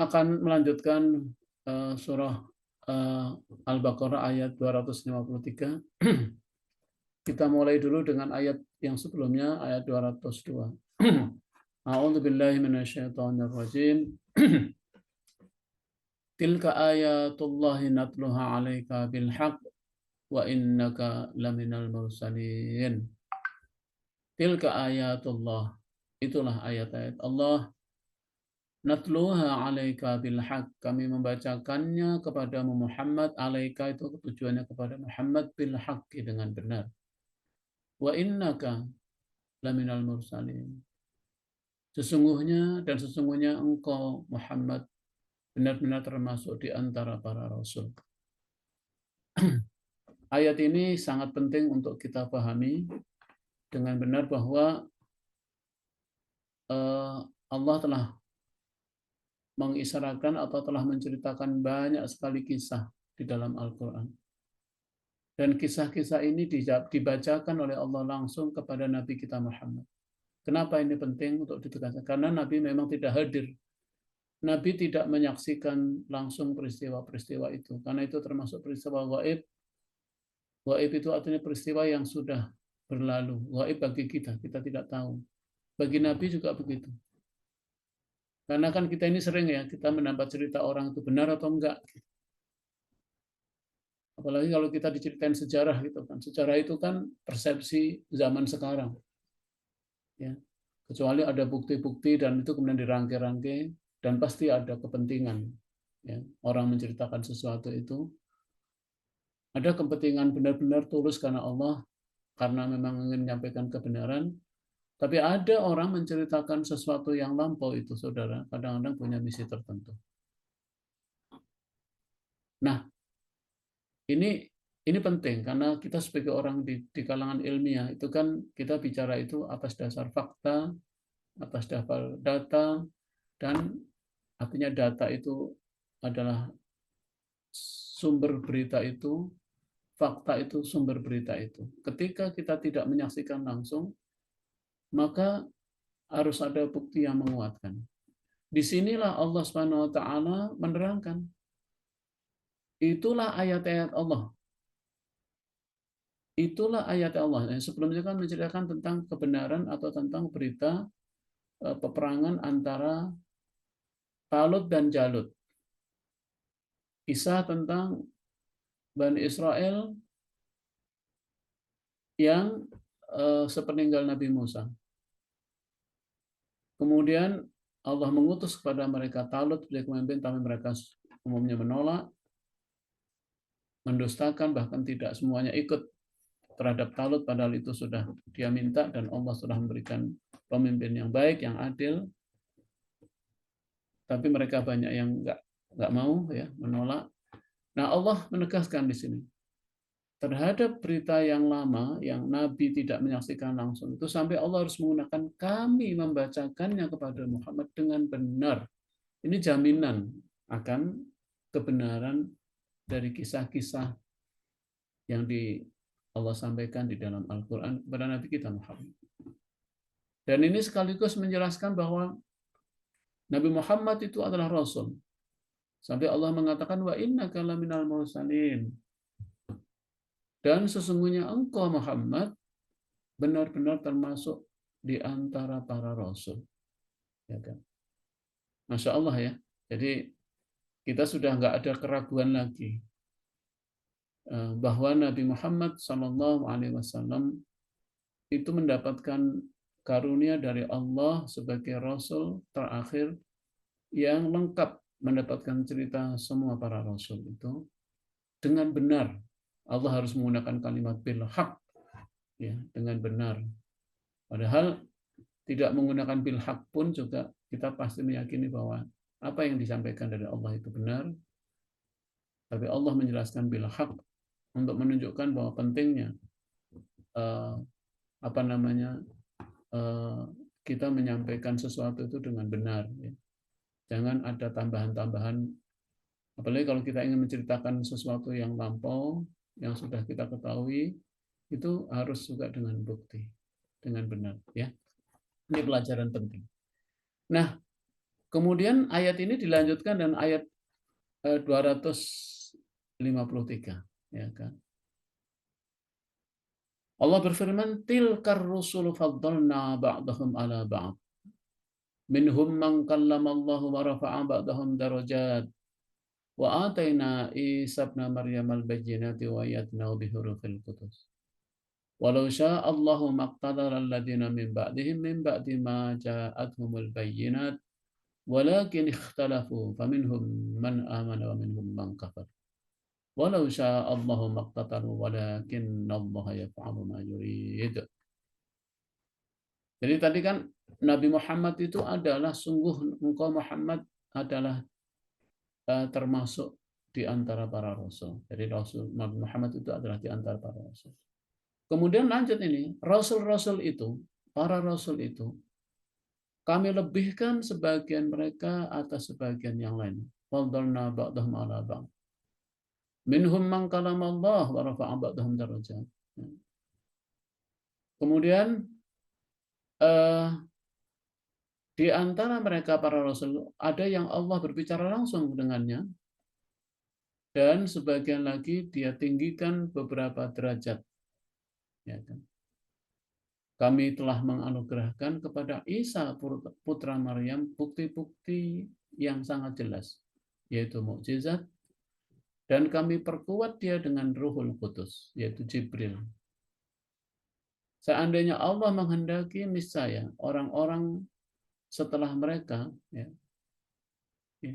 Kita akan melanjutkan surah Al-Baqarah ayat 253. Kita mulai dulu dengan ayat yang sebelumnya, ayat 202. A'udzu billahi minasyaitonir rajim. Tilka ayatullahi natluha 'alaika bil haqq wa innaka laminal mursalin. Tilka ayatullah. Itulah ayat-ayat Allah. Natluha 'alaika bil haqq. Kami membacakannya kepadamu Muhammad. 'Alaika itu tujuannya kepada Muhammad bil haqqi, dengan benar. Wa innaka laminal mursalin. Sesungguhnya engkau Muhammad benar-benar termasuk di antara para rasul. Ayat ini sangat penting untuk kita pahami dengan benar bahwa Allah telah mengisyaratkan atau telah menceritakan banyak sekali kisah di dalam Al-Quran. Dan kisah-kisah ini dibacakan oleh Allah langsung kepada Nabi kita Muhammad. Kenapa ini penting untuk ditegaskan? Karena Nabi memang tidak hadir. Nabi tidak menyaksikan langsung peristiwa-peristiwa itu. Karena itu termasuk peristiwa gaib. Gaib itu artinya peristiwa yang sudah berlalu. Gaib bagi kita tidak tahu. Bagi Nabi juga begitu. Karena kan kita ini sering ya, kita mendapat cerita orang itu benar atau enggak. Apalagi kalau kita diceritain sejarah gitu kan. Sejarah itu kan persepsi zaman sekarang. Ya. Kecuali ada bukti-bukti dan itu kemudian dirangkai-rangkai dan pasti ada kepentingan. Ya. Orang menceritakan sesuatu itu ada kepentingan benar-benar tulus karena Allah, karena memang ingin menyampaikan kebenaran. Tapi ada orang menceritakan sesuatu yang lampau itu, saudara, kadang-kadang punya misi tertentu. Nah, ini penting karena kita sebagai orang di kalangan ilmiah itu kan kita bicara itu atas dasar fakta, atas dasar data, dan artinya data itu adalah sumber berita itu, fakta itu sumber berita itu. Ketika kita tidak menyaksikan langsung, maka harus ada bukti yang menguatkan. Disinilah Allah Subhanahu wa taala menerangkan. Itulah ayat-ayat Allah. Itulah ayat Allah. Sebelumnya kan menceritakan tentang kebenaran atau tentang berita peperangan antara Talut dan Jalut. Kisah tentang Bani Israel yang sepeninggal Nabi Musa. Kemudian Allah mengutus kepada mereka Talut sebagai pemimpin, tapi mereka umumnya menolak, mendustakan, bahkan tidak semuanya ikut terhadap Talut, padahal itu sudah dia minta dan Allah sudah memberikan pemimpin yang baik, yang adil. Tapi mereka banyak yang nggak mau, ya, menolak. Nah, Allah menegaskan di sini terhadap berita yang lama yang Nabi tidak menyaksikan langsung itu, sampai Allah harus menggunakan kami membacakannya kepada Muhammad dengan benar. Ini jaminan akan kebenaran dari kisah-kisah yang Allah sampaikan di dalam Al-Quran kepada Nabi kita Muhammad. Dan ini sekaligus menjelaskan bahwa Nabi Muhammad itu adalah Rasul. Sampai Allah mengatakan, wa innaka laminal mursalin. Dan sesungguhnya engkau Muhammad benar-benar termasuk di antara para Rasul. Ya kan? Masya Allah ya. Jadi kita sudah nggak ada keraguan lagi bahwa Nabi Muhammad SAW itu mendapatkan karunia dari Allah sebagai Rasul terakhir yang lengkap mendapatkan cerita semua para Rasul itu dengan benar. Allah harus menggunakan kalimat bil haq, ya, dengan benar. Padahal tidak menggunakan bil haq pun juga kita pasti meyakini bahwa apa yang disampaikan dari Allah itu benar. Tapi Allah menjelaskan bil haq untuk menunjukkan bahwa pentingnya kita menyampaikan sesuatu itu dengan benar. Ya. Jangan ada tambahan-tambahan. Apalagi kalau kita ingin menceritakan sesuatu yang lampau, yang sudah kita ketahui, itu harus juga dengan bukti, dengan benar. Ya, ini pelajaran penting. Nah, Kemudian ayat ini dilanjutkan dengan ayat 253, ya kan. Allah berfirman, tilkar rusulu faddalna ba'dahum ala ba'd. Minhum man kallamallahu wa rafa'a ba'dahum darajat. Wa atayna Isa ibn Maryam al-bayyinati wa ayyadnahu bi hurufil qudus. Walau syaa Allahu maqtadara alladziina min ba'dihim min ba'di ma ja'atuhumul bayyinat walakin ikhtalafu faminhum man amana wa minhum man kafar. Walau syaa Allahu maqtatalu walakinallaha yaf'alu ma yurid. Jadi tadi kan Nabi Muhammad itu adalah sungguh engkau Muhammad adalah termasuk di antara para rasul. Jadi Rasul Nabi Muhammad itu adalah di antara para rasul. Kemudian lanjut ini, rasul-rasul itu, para rasul itu, kami lebihkan sebagian mereka atas sebagian yang lain. Faddalna ba'dahum ala ba'd. Minhum man kalamallah wa rafa'a ba'dahum darajat. Kemudian di antara mereka para rasul ada yang Allah berbicara langsung dengannya, dan sebagian lagi dia tinggikan beberapa derajat. Ya kan? Kami telah menganugerahkan kepada Isa putra Maryam bukti-bukti yang sangat jelas, yaitu mukjizat, dan kami perkuat dia dengan Ruhul Qudus, yaitu Jibril. Seandainya Allah menghendaki, niscaya orang-orang setelah mereka, ya,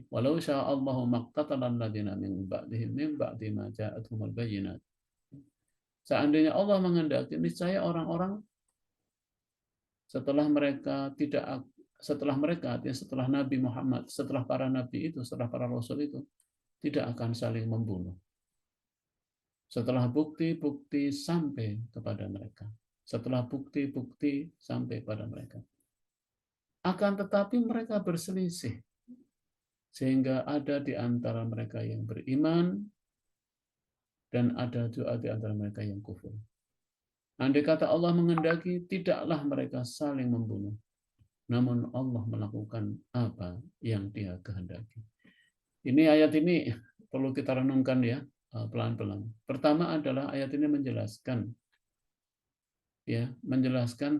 walau sya'allahu maqtatalal ladzina min ba'dihim min ba'di ma ja'atuhumul bayyinat. Seandainya Allah menghendaki, niscaya orang-orang setelah mereka setelah Nabi Muhammad, setelah para nabi itu, setelah para rasul itu tidak akan saling membunuh. Setelah bukti-bukti sampai kepada mereka. Setelah bukti-bukti sampai pada mereka. Akan tetapi mereka berselisih. Sehingga ada di antara mereka yang beriman dan ada juga di antara mereka yang kufur. Andai kata Allah menghendaki, tidaklah mereka saling membunuh. Namun Allah melakukan apa yang Dia kehendaki. Ini ayat ini perlu kita renungkan ya, pelan-pelan. Pertama adalah ayat ini menjelaskan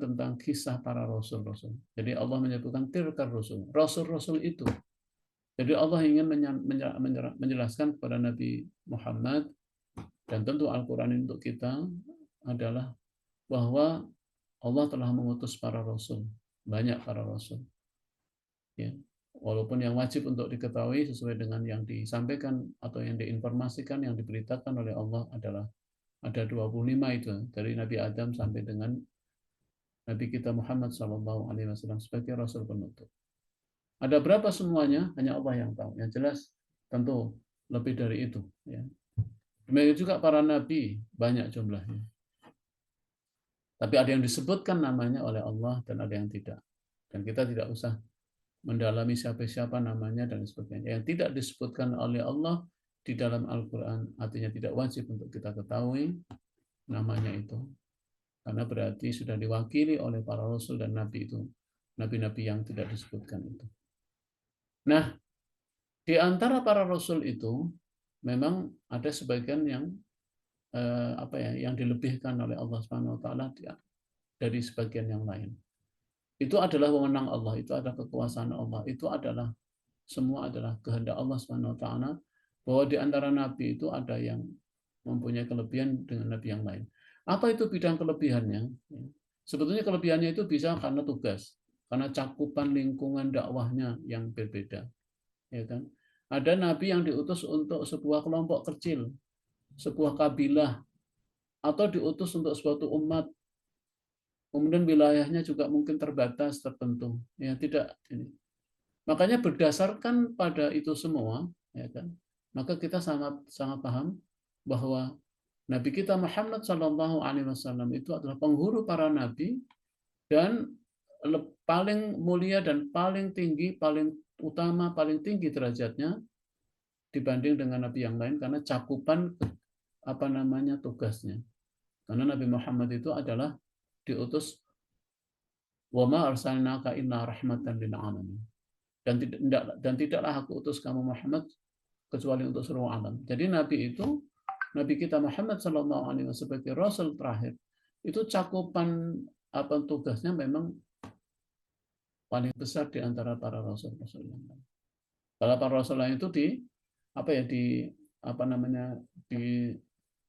tentang kisah para rasul-rasul. Jadi Allah menyebutkan tilkar rasul, rasul-rasul itu. Jadi Allah ingin menjelaskan kepada Nabi Muhammad, dan tentu Al-Quran untuk kita adalah bahwa Allah telah mengutus para rasul, banyak para rasul. Ya. Walaupun yang wajib untuk diketahui sesuai dengan yang disampaikan atau yang diinformasikan, yang diberitakan oleh Allah adalah ada 25 itu, dari Nabi Adam sampai dengan Nabi kita Muhammad SAW sebagai rasul penutup. Ada berapa semuanya? Hanya Allah yang tahu. Yang jelas tentu lebih dari itu. Ya. Demikian juga para nabi, banyak jumlahnya. Tapi ada yang disebutkan namanya oleh Allah dan ada yang tidak. Dan kita tidak usah mendalami siapa-siapa namanya dan sebagainya. Yang tidak disebutkan oleh Allah di dalam Al-Quran artinya tidak wajib untuk kita ketahui namanya itu. Karena berarti sudah diwakili oleh para rasul dan nabi itu. Nabi-nabi yang tidak disebutkan itu. Nah, di antara para rasul itu memang ada sebagian yang yang dilebihkan oleh Allah Subhanahu wa taala dari sebagian yang lain. Itu adalah wewenang Allah, itu adalah kekuasaan Allah, itu adalah semua adalah kehendak Allah Subhanahu wa taala, bahwa di antara nabi itu ada yang mempunyai kelebihan dengan nabi yang lain. Apa itu bidang kelebihannya? Sebetulnya kelebihannya itu bisa karena tugas, karena cakupan lingkungan dakwahnya yang berbeda. Ya kan? Ada nabi yang diutus untuk sebuah kelompok kecil, sebuah kabilah, atau diutus untuk suatu umat, kemudian wilayahnya juga mungkin terbatas tertentu, ya tidak ini. Makanya berdasarkan pada itu semua, ya kan, maka kita sangat paham bahwa Nabi kita Muhammad SAW itu adalah penghulu para nabi dan paling mulia dan paling tinggi, paling utama, paling tinggi derajatnya dibanding dengan nabi yang lain karena cakupan tugasnya. Karena Nabi Muhammad itu adalah diutus wa ma arsalnaka illa rahmatan lil alamin. dan tidaklah aku utus kamu Muhammad kecuali untuk seluruh alam. Jadi Nabi kita Muhammad SAW sebagai Rasul terakhir, itu cakupan apa tugasnya memang paling besar di antara para Rasul-Rasul yang lain. Kalau para Rasul lain itu di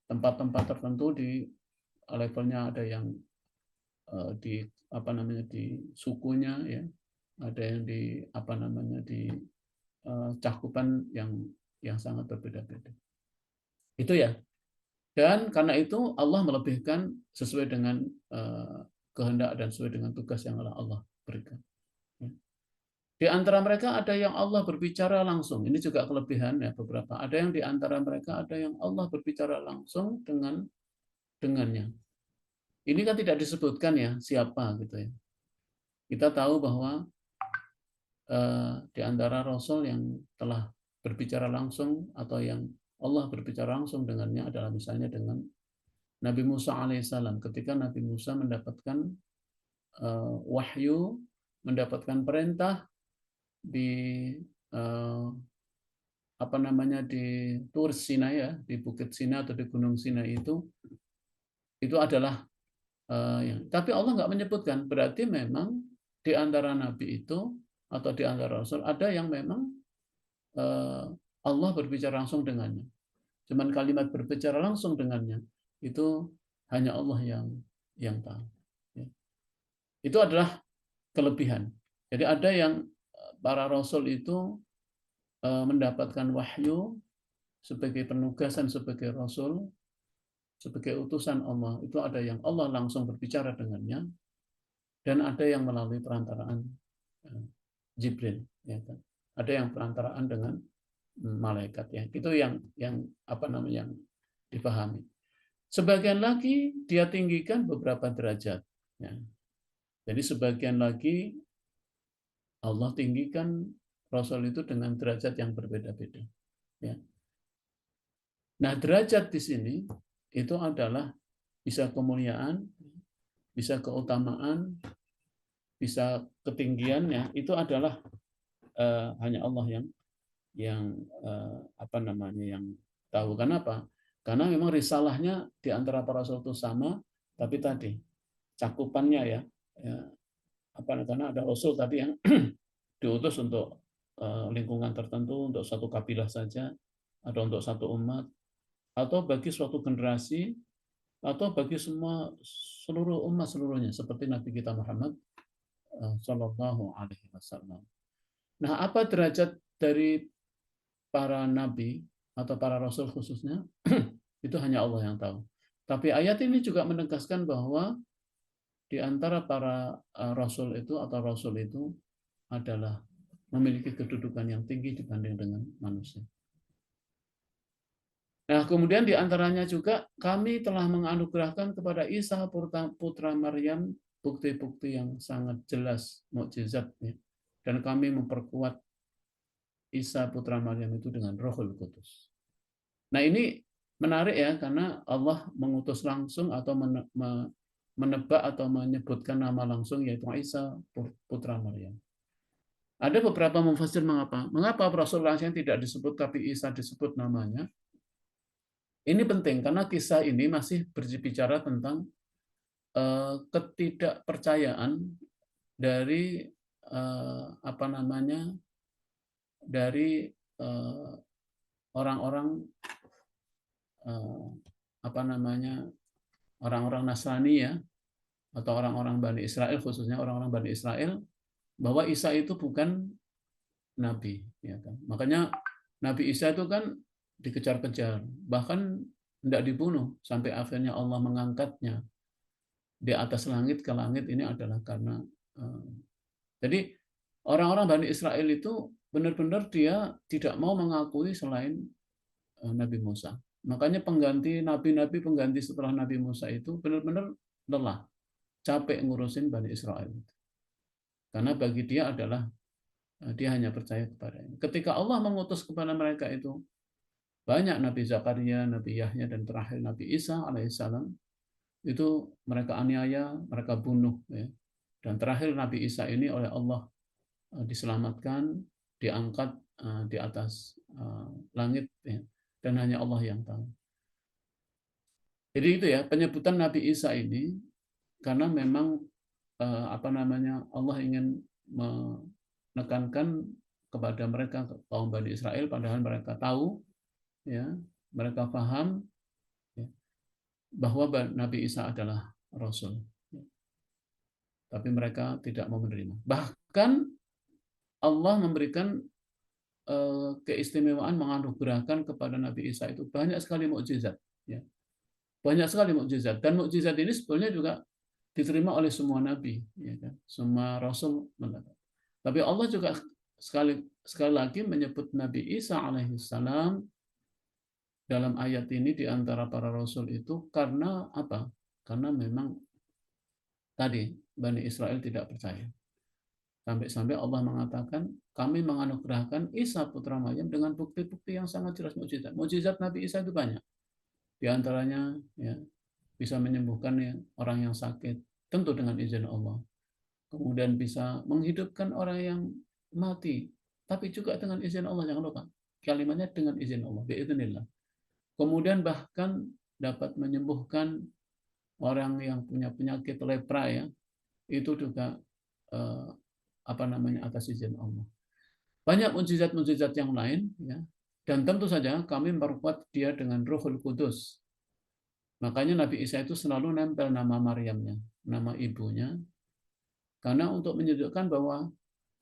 tempat-tempat tertentu, di levelnya ada yang di sukunya, ya, ada yang di cakupan yang sangat berbeda-beda. Itu ya. Dan karena itu Allah melebihkan sesuai dengan kehendak dan sesuai dengan tugas yang Allah berikan. Di antara mereka ada yang Allah berbicara langsung. Ini juga kelebihan ya beberapa. Ada yang di antara mereka ada yang Allah berbicara langsung dengannya. Ini kan tidak disebutkan ya siapa gitu ya. Kita tahu bahwa di antara Rasul yang telah berbicara langsung atau yang Allah berbicara langsung dengannya adalah misalnya dengan Nabi Musa alaihissalam. Ketika Nabi Musa mendapatkan wahyu, mendapatkan perintah di di Tur Sinai, ya, di Bukit Sinai atau di Gunung Sinai itu adalah tapi Allah nggak menyebutkan. Berarti memang di antara nabi itu atau di antara rasul ada yang memang Allah berbicara langsung dengannya. Cuman kalimat berbicara langsung dengannya itu hanya Allah yang tahu. Ya. Itu adalah kelebihan. Jadi ada yang para rasul itu mendapatkan wahyu sebagai penugasan sebagai rasul, sebagai utusan Allah. Itu ada yang Allah langsung berbicara dengannya, dan ada yang melalui perantaraan Jibril, ya kan. Ada yang perantaraan dengan malaikat, ya. Itu yang dipahami. Sebagian lagi dia tinggikan beberapa derajat, ya. Jadi sebagian lagi Allah tinggikan Rasul itu dengan derajat yang berbeda-beda, ya. Nah, derajat di sini itu adalah bisa kemuliaan, bisa keutamaan, bisa ketinggiannya, itu adalah hanya Allah yang tahu. Kenapa? Karena memang risalahnya di antara para rasul itu sama, tapi tadi cakupannya karena ada rasul tadi yang diutus untuk lingkungan tertentu, untuk satu kabilah saja, atau untuk satu umat, atau bagi suatu generasi, atau bagi seluruh umat seluruhnya, seperti Nabi kita Muhammad Shallallahu Alaihi Wasallam. Nah, apa derajat dari para nabi atau para rasul khususnya? Itu hanya Allah yang tahu. Tapi ayat ini juga menegaskan bahwa di antara para rasul itu atau rasul itu adalah memiliki kedudukan yang tinggi dibanding dengan manusia. Nah, kemudian di antaranya juga kami telah menganugerahkan kepada Isa putra Maryam bukti-bukti yang sangat jelas, mukjizat, ya. Dan kami memperkuat Isa putra Maryam itu dengan Rohul Kudus. Nah, ini menarik ya, karena Allah mengutus langsung atau menebak atau menyebutkan nama langsung, yaitu Isa putra Maryam. Ada beberapa mufassir mengapa Rasul langsung tidak disebut tapi Isa disebut namanya. Ini penting karena kisah ini masih berbicara tentang ketidakpercayaan dari orang-orang orang-orang Nasrani, ya, atau orang-orang Bani Israel, khususnya orang-orang Bani Israel, bahwa Isa itu bukan nabi, ya kan. Makanya Nabi Isa itu kan dikejar-kejar, bahkan tidak dibunuh sampai akhirnya Allah mengangkatnya di atas langit ke langit. Ini adalah karena jadi orang-orang Bani Israel itu benar-benar dia tidak mau mengakui selain Nabi Musa. Makanya nabi-nabi pengganti setelah Nabi Musa itu benar-benar lelah, capek ngurusin Bani Israel. Karena bagi dia adalah dia hanya percaya kepadanya. Ketika Allah mengutus kepada mereka itu banyak Nabi Zakaria, Nabi Yahya, dan terakhir Nabi Isa alaihissalam, itu mereka aniaya, mereka bunuh, ya. Dan terakhir Nabi Isa ini oleh Allah diselamatkan, diangkat di atas langit, ya, dan hanya Allah yang tahu. Jadi itu ya penyebutan Nabi Isa ini karena memang Allah ingin menekankan kepada mereka kaum Bani Israel, padahal mereka tahu, ya, mereka paham, ya, bahwa Nabi Isa adalah Rasul, tapi mereka tidak mau menerima. Bahkan Allah memberikan keistimewaan, menganugerahkan kepada Nabi Isa itu banyak sekali mukjizat, ya. Banyak sekali mukjizat, dan mukjizat ini sebetulnya juga diterima oleh semua nabi, ya kan? Semua rasul. Tapi Allah juga sekali lagi menyebut Nabi Isa alaihissalam dalam ayat ini di antara para rasul itu karena apa? Karena memang tadi Bani Israel tidak percaya. Sampai-sampai Allah mengatakan, kami menganugerahkan Isa putra Maryam dengan bukti-bukti yang sangat jelas mukjizat. Mukjizat Nabi Isa itu banyak. Di antaranya, ya, bisa menyembuhkan, ya, orang yang sakit, tentu dengan izin Allah. Kemudian bisa menghidupkan orang yang mati, tapi juga dengan izin Allah. Jangan lupa, kalimatnya dengan izin Allah, biiznillah. Kemudian bahkan dapat menyembuhkan orang yang punya penyakit lepra, ya, itu juga atas izin Allah. Banyak mukjizat-mukjizat yang lain, ya, dan tentu saja kami memperkuat dia dengan Ruhul Kudus. Makanya Nabi Isa itu selalu nempel nama Maryamnya, nama ibunya, karena untuk menunjukkan bahwa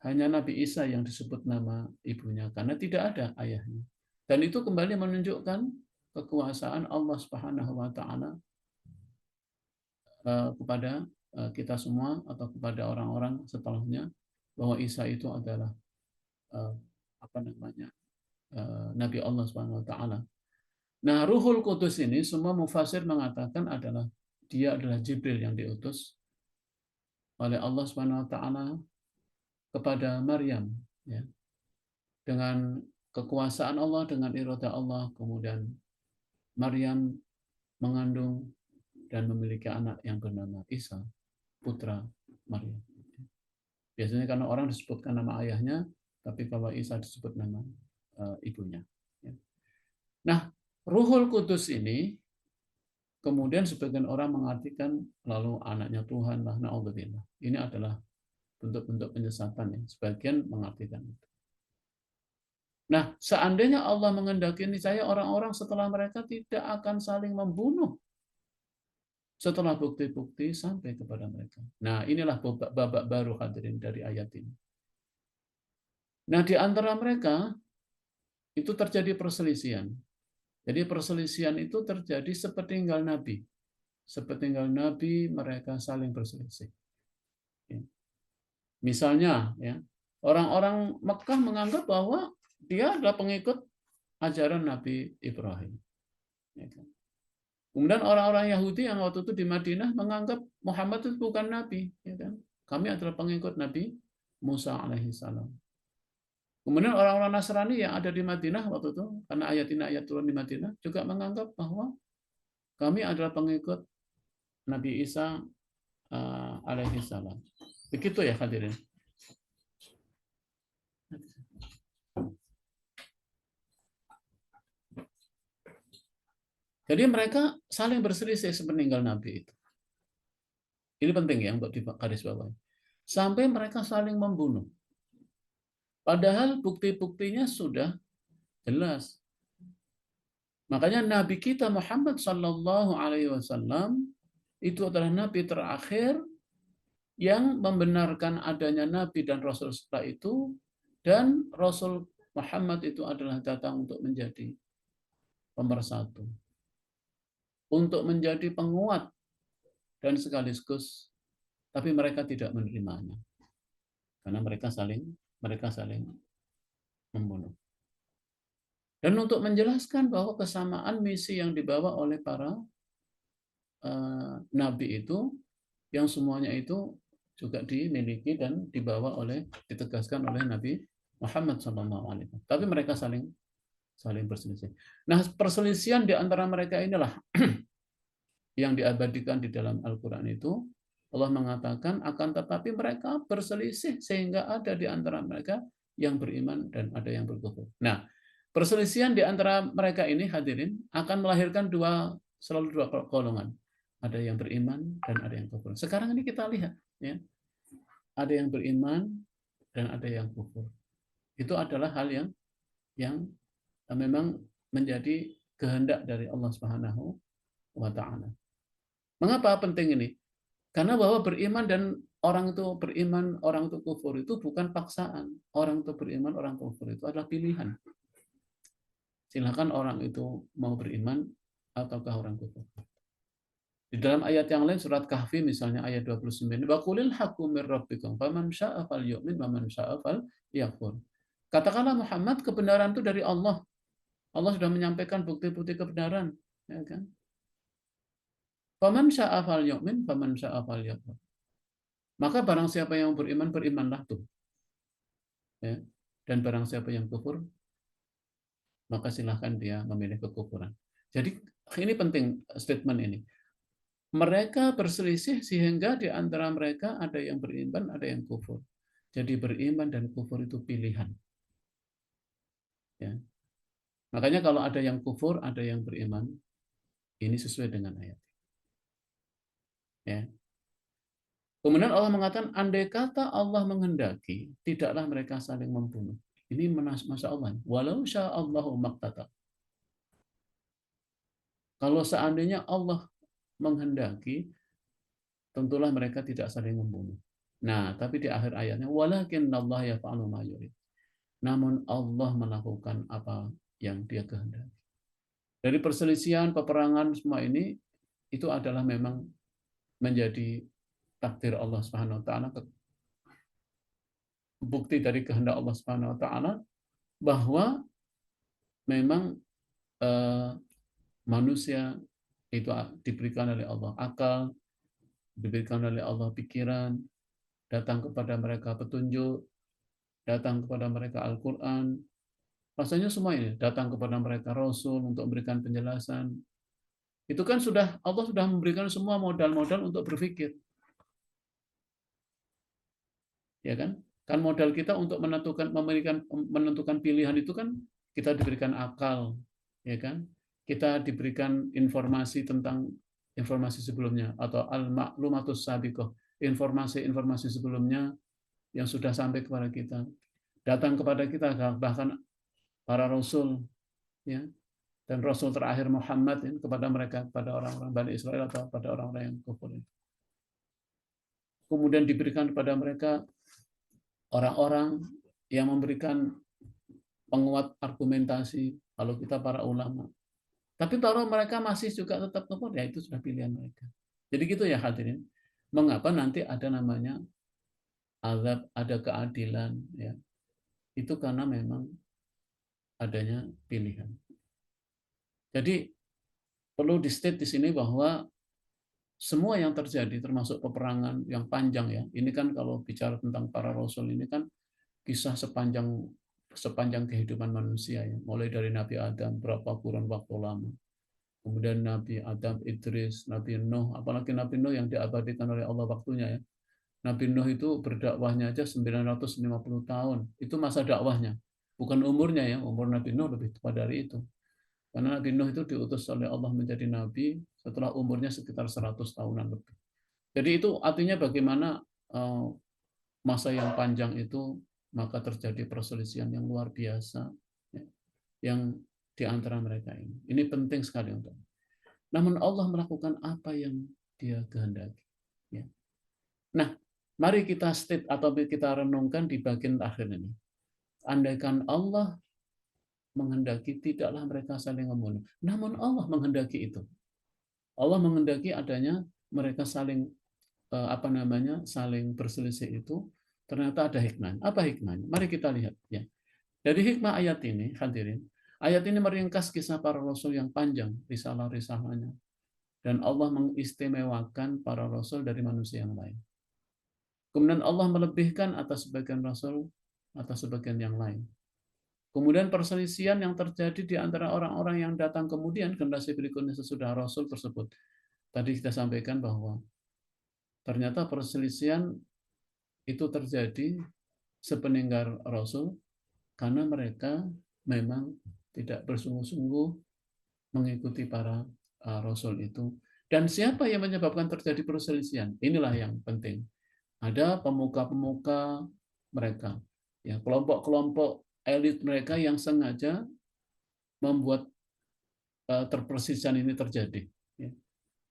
hanya Nabi Isa yang disebut nama ibunya, karena tidak ada ayahnya. Dan itu kembali menunjukkan kekuasaan Allah Subhanahu wa taala kepada kita semua atau kepada orang-orang setelahnya, bahwa Isa itu adalah Nabi Allah Subhanahu wa taala. Nah, Ruhul Kudus ini semua mufasir mengatakan dia adalah Jibril yang diutus oleh Allah Subhanahu wa taala kepada Maryam, ya. Dengan kekuasaan Allah, dengan irada Allah, kemudian Maryam mengandung dan memiliki anak yang bernama Isa, putra Maryam. Biasanya karena orang disebutkan nama ayahnya, tapi kalau Isa disebut nama ibunya. Nah, Ruhul Kudus ini kemudian sebagian orang mengartikan lalu anaknya Tuhan lah, na'udzubillah. Ini adalah bentuk-bentuk penyesatan, ya. Sebagian mengartikan itu. Nah, seandainya Allah menghendaki, niscaya orang-orang setelah mereka tidak akan saling membunuh setelah bukti-bukti sampai kepada mereka. Nah, inilah babak baru, hadirin, dari ayat ini. Nah, di antara mereka itu terjadi perselisihan. Jadi perselisihan itu terjadi sepeninggal Nabi. Sepeninggal Nabi mereka saling berselisih. Misalnya, ya, orang-orang Mekah menganggap bahwa dia adalah pengikut ajaran Nabi Ibrahim. Kemudian orang-orang Yahudi yang waktu itu di Madinah menganggap Muhammad itu bukan Nabi. Kami adalah pengikut Nabi Musa alaihissalam. Kemudian orang-orang Nasrani yang ada di Madinah waktu itu, karena ayat ini ayat turun di Madinah, juga menganggap bahwa kami adalah pengikut Nabi Isa alaihissalam. Begitu ya, hadirin. Jadi mereka saling berselisih sepeninggal Nabi itu. Ini penting ya untuk digarisbawahi. Sampai mereka saling membunuh. Padahal bukti-buktinya sudah jelas. Makanya Nabi kita Muhammad Sallallahu Alaihi Wasallam itu adalah Nabi terakhir yang membenarkan adanya Nabi dan Rasul setelah itu, dan Rasul Muhammad itu adalah datang untuk menjadi pemersatu, untuk menjadi penguat dan sekaligus, tapi mereka tidak menerimanya karena mereka saling membunuh. Dan untuk menjelaskan bahwa kesamaan misi yang dibawa oleh para nabi itu, yang semuanya itu juga dimiliki dan ditegaskan oleh Nabi Muhammad SAW. Tapi mereka saling berselisih. Nah, perselisihan di antara mereka inilah yang diabadikan di dalam Al-Quran itu Allah mengatakan akan tetapi mereka berselisih sehingga ada di antara mereka yang beriman dan ada yang berkufur. Nah, perselisihan di antara mereka ini hadirin akan melahirkan selalu dua golongan. Ada yang beriman dan ada yang kufur. Sekarang ini kita lihat, ya, ada yang beriman dan ada yang kufur. Itu adalah hal yang memang menjadi kehendak dari Allah Subhanahu wa taala. Mengapa penting ini? Karena bahwa beriman dan orang itu beriman, orang itu kufur itu bukan paksaan. Orang itu beriman, orang kufur itu adalah pilihan. Silakan orang itu mau beriman ataukah orang kufur. Di dalam ayat yang lain surat Kahfi misalnya ayat 29, wa qulil haqqu mir rabbikum faman syaa'a falyu'min wa man syaa'a falyakfur. Katakanlah Muhammad, kebenaran itu dari Allah. Allah sudah menyampaikan bukti-bukti kebenaran, ya kan? Faman syaa'a falyu'min, faman syaa'a falyakfur. Maka barang siapa yang beriman, berimanlah tuh. Ya. Dan barang siapa yang kufur, maka silahkan dia memilih kekufuran. Jadi ini penting statement ini. Mereka berselisih sehingga di antara mereka ada yang beriman, ada yang kufur. Jadi beriman dan kufur itu pilihan. Ya. Makanya kalau ada yang kufur, ada yang beriman, ini sesuai dengan ayat. Ya. Kemudian Allah mengatakan, andai kata Allah menghendaki, tidaklah mereka saling membunuh. Ini Masya Allah. Walau sya'allahu maqtata. Kalau seandainya Allah menghendaki, tentulah mereka tidak saling membunuh. Nah, tapi di akhir ayatnya, walakin Allah yaf'alu ma yurid. Namun Allah melakukan apa yang Dia kehendaki. Dari perselisihan, peperangan semua ini itu adalah memang menjadi takdir Allah Subhanahu wa taala, bukti dari kehendak Allah Subhanahu wa taala bahwa memang manusia itu diberikan oleh Allah akal, diberikan oleh Allah pikiran, datang kepada mereka petunjuk, datang kepada mereka Al-Quran, rasanya semua ini datang kepada mereka Rasul untuk memberikan penjelasan. Itu kan Allah sudah memberikan semua modal-modal untuk berpikir, ya kan? Kan modal kita untuk menentukan pilihan itu kan kita diberikan akal, ya kan? Kita diberikan informasi tentang informasi sebelumnya atau al-ma'lumatus sabiqah, informasi-informasi sebelumnya yang sudah sampai kepada kita, datang kepada kita, bahkan para rasul, ya, dan rasul terakhir Muhammad ya, kepada mereka, pada orang-orang Bani Israel atau pada orang-orang yang kufur. Kemudian diberikan kepada mereka orang-orang yang memberikan penguat argumentasi, kalau kita para ulama. Tapi kalau mereka masih juga tetap kufur, ya itu sudah pilihan mereka. Jadi gitu ya hadirin. Mengapa nanti ada namanya azab, ada keadilan, ya? Itu karena memang adanya pilihan. Jadi perlu di-state di sini bahwa semua yang terjadi termasuk peperangan yang panjang ya. Ini kan kalau bicara tentang para rasul ini kan kisah sepanjang kehidupan manusia ya. Mulai dari Nabi Adam berapa kurun waktu lama. Kemudian Nabi Adam, Idris, Nabi Nuh, apalagi Nabi Nuh yang diabadikan oleh Allah waktunya ya. Nabi Nuh itu berdakwahnya aja 950 tahun. Itu masa dakwahnya. Bukan umurnya ya, umur Nabi Nuh lebih tepat dari itu. Karena Nabi Nuh itu diutus oleh Allah menjadi nabi setelah umurnya sekitar 100 tahunan lebih. Jadi itu artinya bagaimana masa yang panjang itu maka terjadi perselisihan yang luar biasa ya, yang di antara mereka ini. Ini penting sekali untuk. Namun Allah melakukan apa yang Dia kehendaki. Ya. Nah, mari kita state atau kita renungkan di bagian akhir ini. Andaikan Allah menghendaki, tidaklah mereka saling membunuh. Namun Allah menghendaki itu. Allah menghendaki adanya mereka saling saling berselisih itu, ternyata ada hikmah. Apa hikmahnya? Mari kita lihat ya. Dari hikmah ayat ini, hadirin, ayat ini meringkas kisah para rasul yang panjang, risalah-risalahnya. Dan Allah mengistimewakan para rasul dari manusia yang lain. Kemudian Allah melebihkan atas sebagian rasul atas sebagian yang lain. Kemudian perselisihan yang terjadi di antara orang-orang yang datang kemudian generasi berikutnya sesudah rasul tersebut. Tadi kita sampaikan bahwa ternyata perselisihan itu terjadi sepeninggal Rasul karena mereka memang tidak bersungguh-sungguh mengikuti para Rasul itu. Dan siapa yang menyebabkan terjadi perselisihan? Inilah yang penting. Ada pemuka-pemuka mereka, ya, kelompok-kelompok elit mereka yang sengaja membuat perselisihan ini terjadi, ya,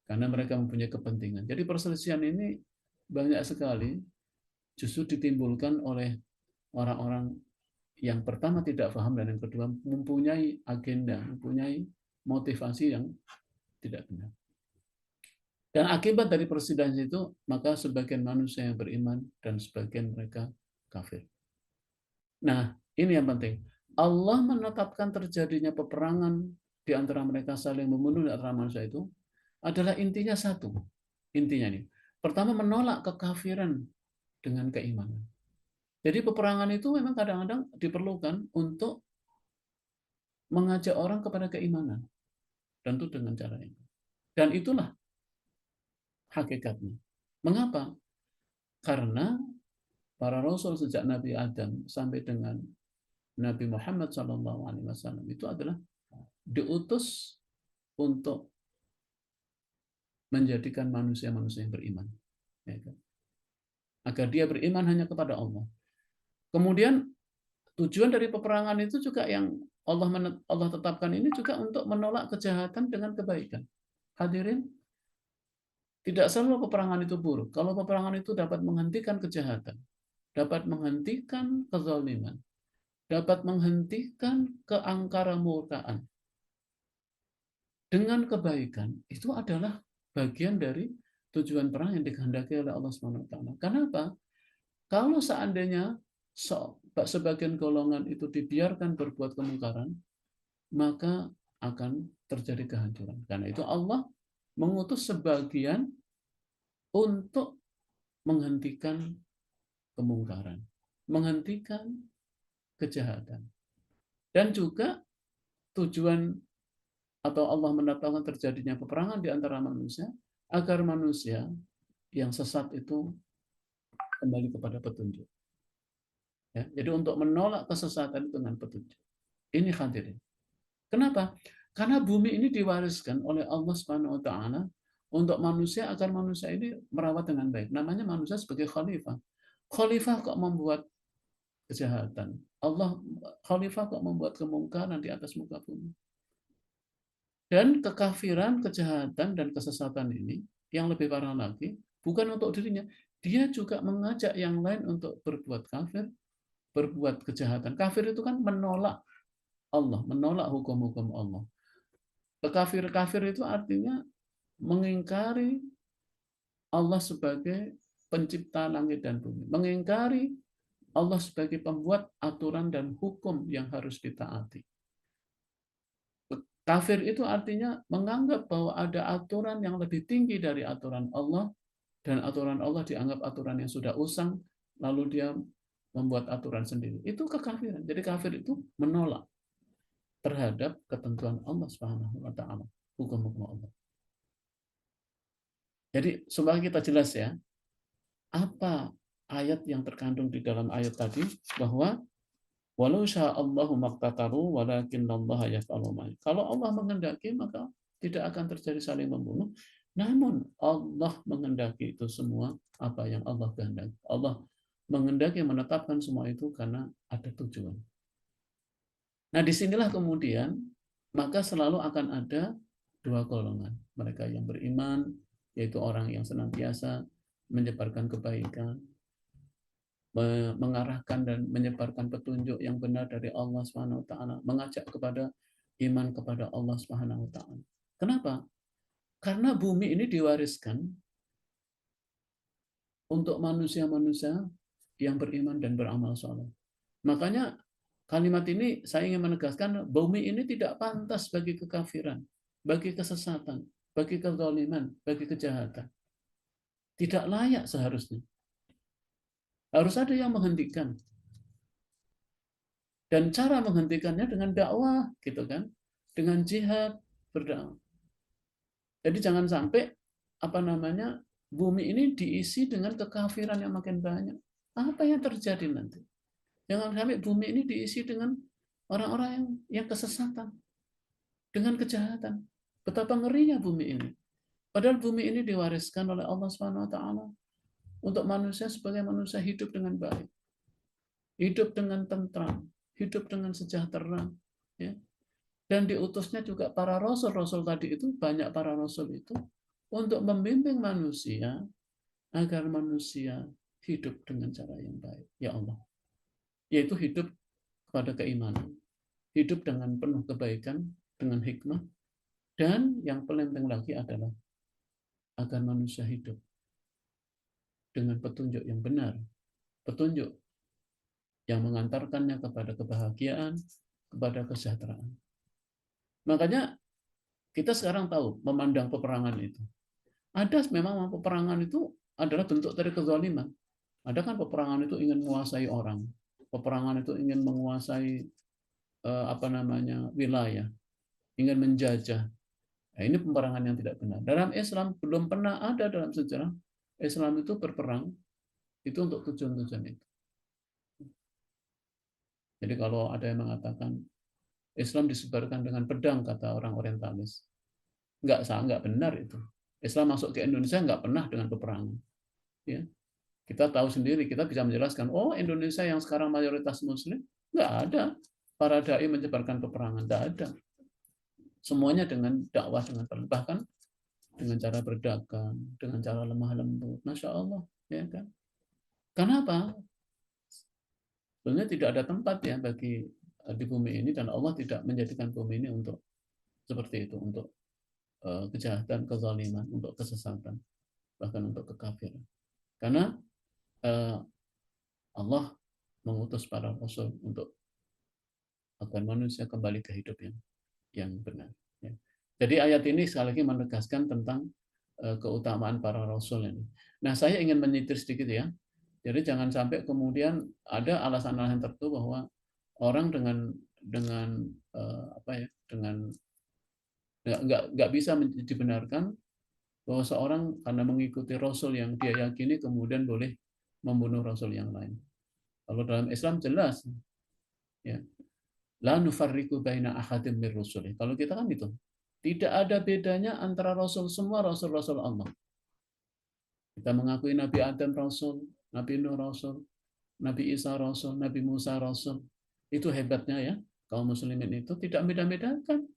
karena mereka mempunyai kepentingan. Jadi perselisihan ini banyak sekali justru ditimbulkan oleh orang-orang yang pertama tidak paham dan yang kedua mempunyai agenda, mempunyai motivasi yang tidak benar. Dan akibat dari perselisihan itu, maka sebagian manusia yang beriman dan sebagian mereka kafir. Nah, ini yang penting. Allah menetapkan terjadinya peperangan di antara mereka saling membunuh di antara manusia itu adalah intinya satu. Intinya ini. Pertama, menolak kekafiran dengan keimanan. Jadi peperangan itu memang kadang-kadang diperlukan untuk mengajak orang kepada keimanan. Tentu dengan cara ini. Dan itulah hakikatnya. Mengapa? Karena para rasul sejak Nabi Adam sampai dengan Nabi Muhammad SAW itu adalah diutus untuk menjadikan manusia-manusia yang beriman, ya kan? Agar dia beriman hanya kepada Allah. Kemudian tujuan dari peperangan itu juga yang Allah tetapkan ini juga untuk menolak kejahatan dengan kebaikan. Hadirin, tidak selalu peperangan itu buruk. Kalau peperangan itu dapat menghentikan kejahatan, dapat menghentikan kezaliman, dapat menghentikan keangkara-murkaan dengan kebaikan, itu adalah bagian dari tujuan perang yang dikehendaki oleh Allah SWT. Kenapa? Kalau seandainya sebagian golongan itu dibiarkan berbuat kemungkaran, maka akan terjadi kehancuran. Karena itu Allah mengutus sebagian untuk menghentikan kemungkaran, menghentikan kejahatan. Dan juga tujuan atau Allah menetapkan terjadinya peperangan di antara manusia agar manusia yang sesat itu kembali kepada petunjuk. Ya, jadi untuk menolak kesesatan dengan petunjuk. Ini hadirin. Kenapa? Karena bumi ini diwariskan oleh Allah Subhanahu wa taala untuk manusia agar manusia ini merawat dengan baik. Namanya manusia sebagai khalifah. Khalifah kok membuat kejahatan. Allah khalifah kok membuat kemungkaran di atas muka bumi. Dan kekafiran, kejahatan dan kesesatan ini yang lebih parah lagi bukan untuk dirinya, dia juga mengajak yang lain untuk berbuat kafir, berbuat kejahatan. Kafir itu kan menolak Allah, menolak hukum-hukum Allah. Kafir itu artinya mengingkari Allah sebagai pencipta langit dan bumi, mengingkari Allah sebagai pembuat aturan dan hukum yang harus ditaati. Kafir itu artinya menganggap bahwa ada aturan yang lebih tinggi dari aturan Allah, dan aturan Allah dianggap aturan yang sudah usang, lalu dia membuat aturan sendiri. Itu kekafiran. Jadi kafir itu menolak terhadap ketentuan Allah Subhanahu wa taala, hukum-hukum Allah. Jadi supaya kita jelas ya, apa ayat yang terkandung di dalam ayat tadi bahwa walau sya'allahu maqtatalu walakinallaha yaf'alu ma. Kalau Allah menghendaki maka tidak akan terjadi saling membunuh. Namun Allah menghendaki itu semua apa yang Allah kehendaki. Allah menghendaki menetapkan semua itu karena ada tujuan. Nah, disinilah kemudian maka selalu akan ada dua golongan. Mereka yang beriman, yaitu orang yang senantiasa menyebarkan kebaikan, mengarahkan dan menyebarkan petunjuk yang benar dari Allah Subhanahu wa taala, mengajak kepada iman kepada Allah Subhanahu wa taala. Kenapa? Karena bumi ini diwariskan untuk manusia-manusia yang beriman dan beramal saleh. Makanya kalimat ini saya ingin menegaskan bumi ini tidak pantas bagi kekafiran, bagi kesesatan, bagi kezaliman, bagi kejahatan. Tidak layak seharusnya. Harus ada yang menghentikan. Dan cara menghentikannya dengan dakwah, gitu kan? Dengan jihad, berdakwah. Jadi jangan sampai apa namanya bumi ini diisi dengan kekafiran yang makin banyak. Apa yang terjadi nanti? Jangan sampai bumi ini diisi dengan orang-orang yang kesesatan, dengan kejahatan. Betapa ngerinya bumi ini. Padahal bumi ini diwariskan oleh Allah Subhanahu wa taala untuk manusia sebagai manusia hidup dengan baik, hidup dengan tentram, hidup dengan sejahtera, ya. Dan diutusnya juga para rasul-rasul tadi itu, banyak para rasul itu untuk membimbing manusia agar manusia hidup dengan cara yang baik, ya Allah. Yaitu hidup pada keimanan, hidup dengan penuh kebaikan, dengan hikmah, dan yang paling penting lagi adalah agar manusia hidup dengan petunjuk yang benar, petunjuk yang mengantarkannya kepada kebahagiaan, kepada kesejahteraan. Makanya kita sekarang tahu memandang peperangan itu. Ada memang peperangan itu adalah bentuk dari kezaliman. Ada kan peperangan itu ingin menguasai orang, peperangan itu ingin menguasai wilayah, ingin menjajah. Nah, ini peperangan yang tidak benar. Dalam Islam belum pernah ada dalam sejarah Islam itu berperang itu untuk tujuan-tujuan itu. Jadi kalau ada yang mengatakan Islam disebarkan dengan pedang, kata orang orientalis, nggak benar itu. Islam masuk ke Indonesia nggak pernah dengan peperangan. Ya. Kita tahu sendiri, kita bisa menjelaskan, oh Indonesia yang sekarang mayoritas Muslim, nggak ada para dai menyebarkan peperangan, nggak ada. Semuanya dengan dakwah, dengan bahkan dengan cara berdagang, dengan cara lemah lembut, masya Allah, ya kan? Kenapa? Sebenarnya tidak ada tempat ya bagi di bumi ini, dan Allah tidak menjadikan bumi ini untuk seperti itu, untuk kejahatan, kezaliman, untuk kesesatan, bahkan untuk kekafiran. Karena Allah mengutus para rasul untuk agar manusia kembali ke hidup yang benar. Ya. Jadi ayat ini sekali lagi menegaskan tentang keutamaan para rasul ini. Nah, saya ingin menyitir sedikit ya. Jadi jangan sampai kemudian ada alasan-alasan tertentu bahwa orang dengan dengan nggak bisa dibenarkan bahwa seorang karena mengikuti rasul yang dia yakini kemudian boleh membunuh rasul yang lain. Kalau dalam Islam jelas, ya, la nufarriqu baina ahadin mir rusuli. Kalau kita kan itu, tidak ada bedanya antara rasul, semua rasul-rasul Allah. Kita mengakui Nabi Adam rasul, Nabi Nuh rasul, Nabi Isa rasul, Nabi Musa rasul. Itu hebatnya ya, kaum muslimin itu tidak beda-bedakan.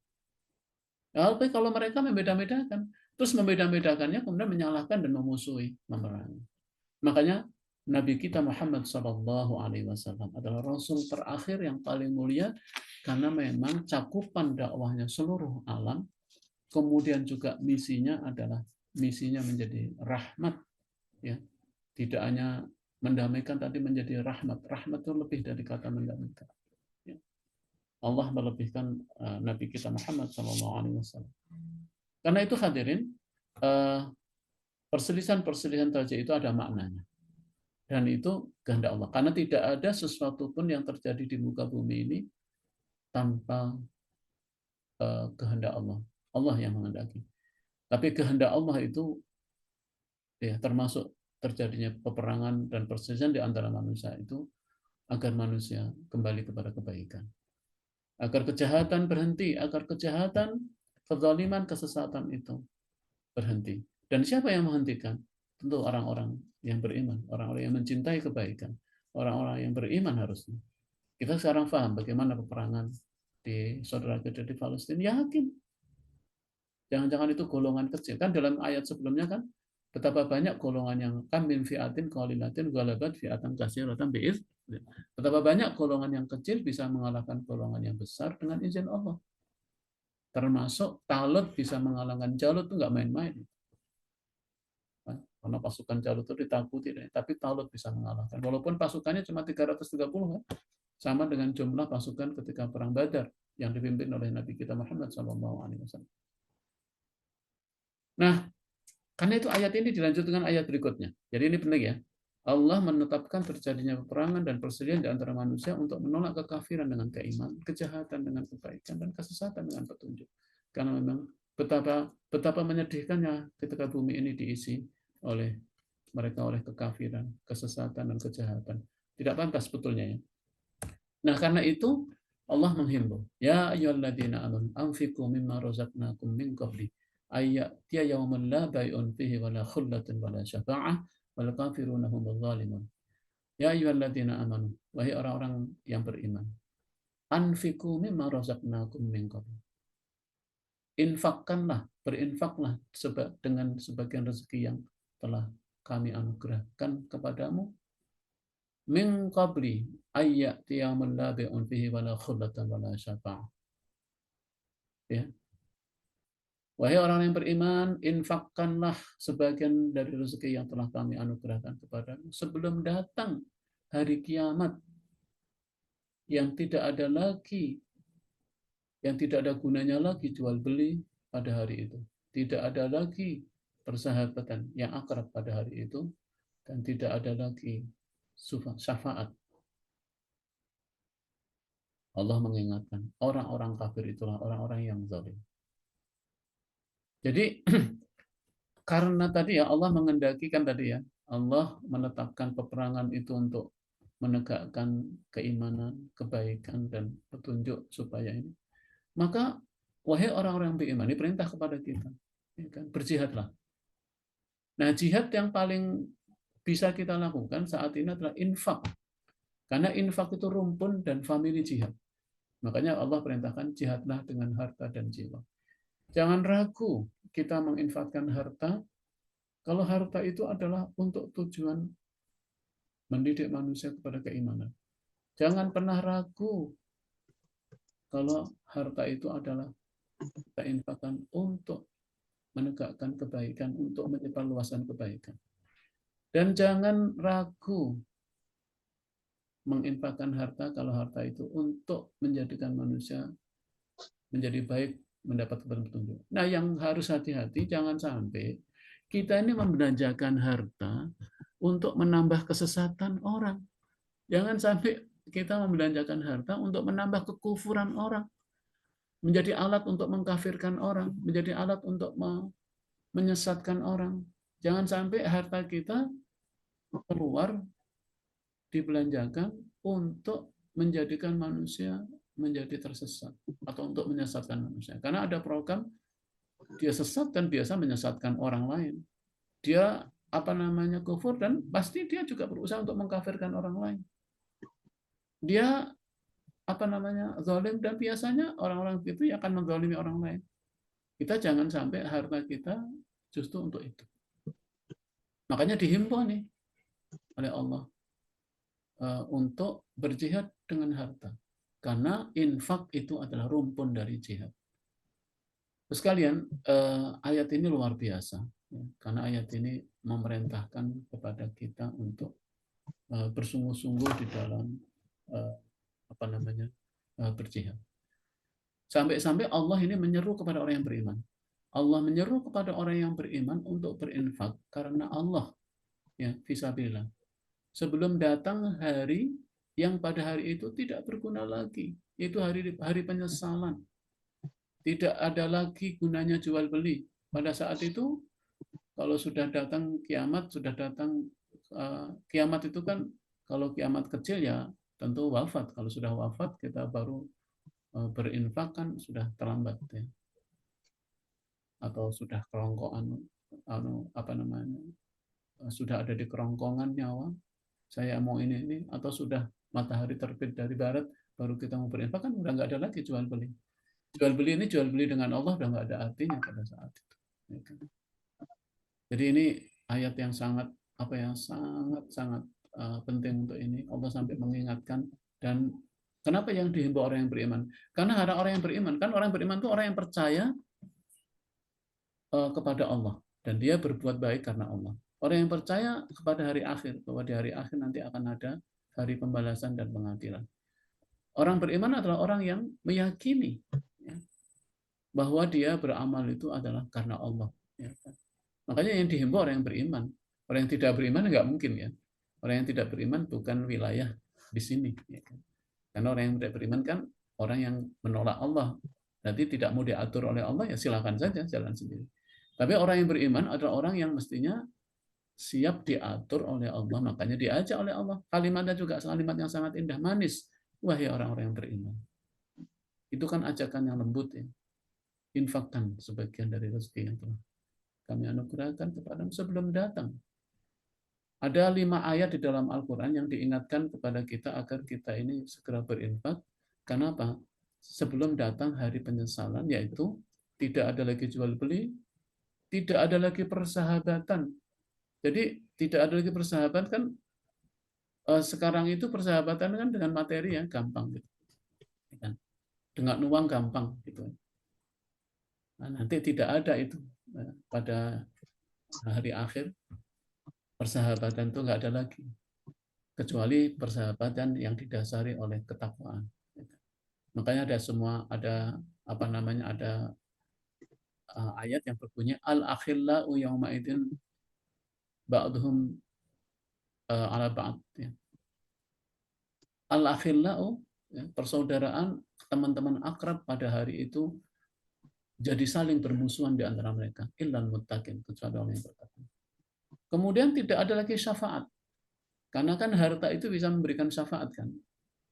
Tapi kalau mereka membeda-bedakan, terus membeda-bedakannya kemudian menyalahkan dan memusuhi, memerangi. Makanya Nabi kita Muhammad Sallallahu Alaihi Wasallam adalah Rasul terakhir yang paling mulia karena memang cakupan dakwahnya seluruh alam, kemudian juga misinya adalah misinya menjadi rahmat, ya, tidak hanya mendamaikan, tapi menjadi rahmat. Rahmat itu lebih dari kata mendamaikan. Ya. Allah melebihkan Nabi kita Muhammad Sallallahu Alaihi Wasallam. Karena itu hadirin, perselisihan-perselisihan saja itu ada maknanya. Dan itu kehendak Allah. Karena tidak ada sesuatu pun yang terjadi di muka bumi ini tanpa kehendak Allah. Allah yang menghendaki. Tapi kehendak Allah itu ya termasuk terjadinya peperangan dan perselisihan di antara manusia itu agar manusia kembali kepada kebaikan. Agar kejahatan berhenti, agar kejahatan, kezaliman, kesesatan itu berhenti. Dan siapa yang menghentikan? Tentu orang-orang yang beriman, orang-orang yang mencintai kebaikan, orang-orang yang beriman harusnya. Kita sekarang paham bagaimana peperangan di saudara kita di Palestina. Yakin. Jangan-jangan itu golongan kecil. Kan dalam ayat sebelumnya kan betapa banyak golongan yang kam min fi'atin qalilatin ghalabat fi'atan katsiratan bi'iz. Betapa banyak golongan yang kecil bisa mengalahkan golongan yang besar dengan izin Allah. Termasuk Talut bisa mengalahkan Jalut, itu nggak main-main. Karena pasukan Jalut itu ditakuti, tapi Talut bisa mengalahkan. Walaupun pasukannya cuma 330, sama dengan jumlah pasukan ketika perang Badar yang dipimpin oleh Nabi kita Muhammad SAW. Nah, karena itu ayat ini dilanjut dengan ayat berikutnya. Jadi ini penting ya. Allah menetapkan terjadinya peperangan dan perselisihan di antara manusia untuk menolak kekafiran dengan keimanan, kejahatan dengan kebaikan, dan kesesatan dengan petunjuk. Karena memang betapa menyedihkannya ketika bumi ini diisi oleh mereka oleh kekafiran, kesesatan dan kejahatan. Tidak pantas sebetulnya ya. Nah, karena itu Allah menghimbau, ya ayyuhalladzina amanu anfiqu mimma razaqnakum min qabli ayyatiya yaumun la bai'un fihi wala khullatun wala syafa'ah wal kafiruna humudz zalimun. Ya ayyuhalladzina amanu, wahai orang-orang yang beriman, anfiqu mimma razaqnakum min qabli. Infakkanlah, berinfaklah dengan sebagian rezeki yang telah kami anugerahkan kepadamu min qabli ayyati yaumul la bai'un fihi wala khullatan wala syafa'ah. Ya. Wahai orang yang beriman, infakkanlah sebagian dari rezeki yang telah kami anugerahkan kepadamu sebelum datang hari kiamat yang tidak ada lagi, yang tidak ada gunanya lagi jual beli pada hari itu. Tidak ada lagi persahabatan yang akrab pada hari itu, dan tidak ada lagi syafaat. Allah mengingatkan, orang-orang kafir itulah orang-orang yang zalim. Jadi karena tadi ya Allah mengendakikan tadi ya, Allah menetapkan peperangan itu untuk menegakkan keimanan, kebaikan dan petunjuk supaya ini. Maka wahai orang-orang yang beriman, ini perintah kepada kita, ya kan? Berjihadlah. Nah, jihad yang paling bisa kita lakukan saat ini adalah infak. Karena infak itu rumpun dan famili jihad. Makanya Allah perintahkan jihadlah dengan harta dan jiwa. Jangan ragu kita menginfakkan harta kalau harta itu adalah untuk tujuan mendidik manusia kepada keimanan. Jangan pernah ragu kalau harta itu adalah kita infakkan untuk menegakkan kebaikan, untuk menyebarluaskan kebaikan. Dan jangan ragu menginfakkan harta kalau harta itu untuk menjadikan manusia menjadi baik, mendapat petunjuk. Nah, yang harus hati-hati, jangan sampai kita ini membelanjakan harta untuk menambah kesesatan orang. Jangan sampai kita membelanjakan harta untuk menambah kekufuran orang, menjadi alat untuk mengkafirkan orang, menjadi alat untuk menyesatkan orang. Jangan sampai harta kita keluar dibelanjakan untuk menjadikan manusia menjadi tersesat atau untuk menyesatkan manusia. Karena ada program dia sesat dan biasa menyesatkan orang lain. Dia kufur dan pasti dia juga berusaha untuk mengkafirkan orang lain. Dia zalim dan biasanya orang-orang itu akan menzalimi orang lain. Kita jangan sampai harta kita justru untuk itu. Makanya dihimbau nih oleh Allah untuk berjihad dengan harta. Karena infak itu adalah rumpun dari jihad. Sekalian, ayat ini luar biasa. Karena ayat ini memerintahkan kepada kita untuk bersungguh-sungguh di dalam berjihad. Sampai-sampai Allah ini menyeru kepada orang yang beriman. Allah menyeru kepada orang yang beriman untuk berinfak karena Allah, ya, fisabilillah. Sebelum datang hari yang pada hari itu tidak berguna lagi, yaitu hari penyesalan. Tidak ada lagi gunanya jual beli. Pada saat itu, kalau sudah datang kiamat, sudah datang kiamat itu kan, kalau kiamat kecil ya tentu wafat. Kalau sudah wafat kita baru berinfak kan sudah terlambat ya. Atau sudah kerongkongan, sudah ada di kerongkongan nyawa. Saya mau ini, atau sudah matahari terbit dari barat, baru kita mau berinfak kan udah nggak ada lagi jual beli. Jual beli dengan Allah udah nggak ada artinya pada saat itu. Jadi ini ayat yang sangat sangat penting untuk ini. Allah sampai mengingatkan. Dan kenapa yang dihimbau orang yang beriman? Karena ada orang yang beriman. Kan orang beriman itu orang yang percaya kepada Allah dan dia berbuat baik karena Allah. Orang yang percaya kepada hari akhir, bahwa di hari akhir nanti akan ada hari pembalasan dan pengadilan. Orang beriman adalah orang yang meyakini ya, bahwa dia beramal itu adalah karena Allah. Ya. Makanya yang dihimbau orang yang beriman. Orang yang tidak beriman nggak mungkin ya. Orang yang tidak beriman bukan wilayah di sini. Ya. Karena orang yang tidak beriman kan orang yang menolak Allah. Nanti tidak mau diatur oleh Allah, ya silakan saja jalan sendiri. Tapi orang yang beriman adalah orang yang mestinya siap diatur oleh Allah, makanya diajak oleh Allah. Kalimatnya juga kalimat yang sangat indah, manis. Wahai orang-orang yang beriman. Itu kan ajakan yang lembut ya. Infakkan sebagian dari rezeki yang telah kami anugerahkan kepadamu sebelum datang. Ada 5 ayat di dalam Al-Quran yang diingatkan kepada kita agar kita ini segera berinfak. Kenapa? Sebelum datang hari penyesalan, yaitu tidak ada lagi jual beli, tidak ada lagi persahabatan. Jadi tidak ada lagi persahabatan kan, sekarang itu persahabatan kan dengan materi ya gampang gitu. Dengan uang gampang gitu. Nah, nanti tidak ada itu pada hari akhir, persahabatan itu nggak ada lagi kecuali persahabatan yang didasari oleh ketakwaan. Makanya ada apa namanya, ada ayat yang berbunyi al akhillau yauma idzin ba'dhum ala ba'd ya. Al akhillau ya, persaudaraan teman-teman akrab pada hari itu jadi saling bermusuhan di antara mereka illal muttaqin, kecuali orang yang bertakwa. Kemudian tidak ada lagi syafaat. Karena kan harta itu bisa memberikan syafaat kan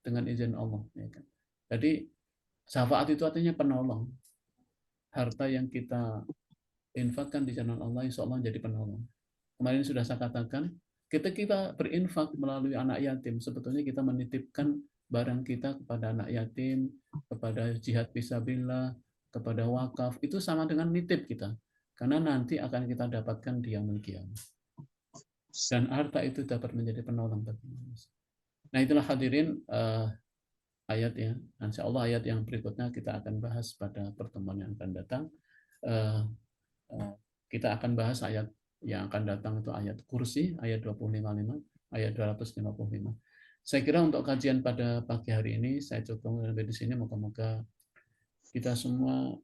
dengan izin Allah ya kan. Jadi syafaat itu artinya penolong. Harta yang kita infakkan di jalan Allah insya Allah jadi penolong. Kemarin sudah saya katakan, kita berinfak melalui anak yatim, sebetulnya kita menitipkan barang kita kepada anak yatim, kepada jihad fisabilillah, kepada wakaf, itu sama dengan nitip kita. Karena nanti akan kita dapatkan di yaumul qiyamah. Dan harta itu dapat menjadi penolong bagi manusia. Nah itulah hadirin ayat ya. Insya Allah ayat yang berikutnya kita akan bahas pada pertemuan yang akan datang. Kita akan bahas ayat yang akan datang itu ayat kursi, ayat 255, ayat 255. Saya kira untuk kajian pada pagi hari ini saya cukup sampai di sini. Moga-moga kita semua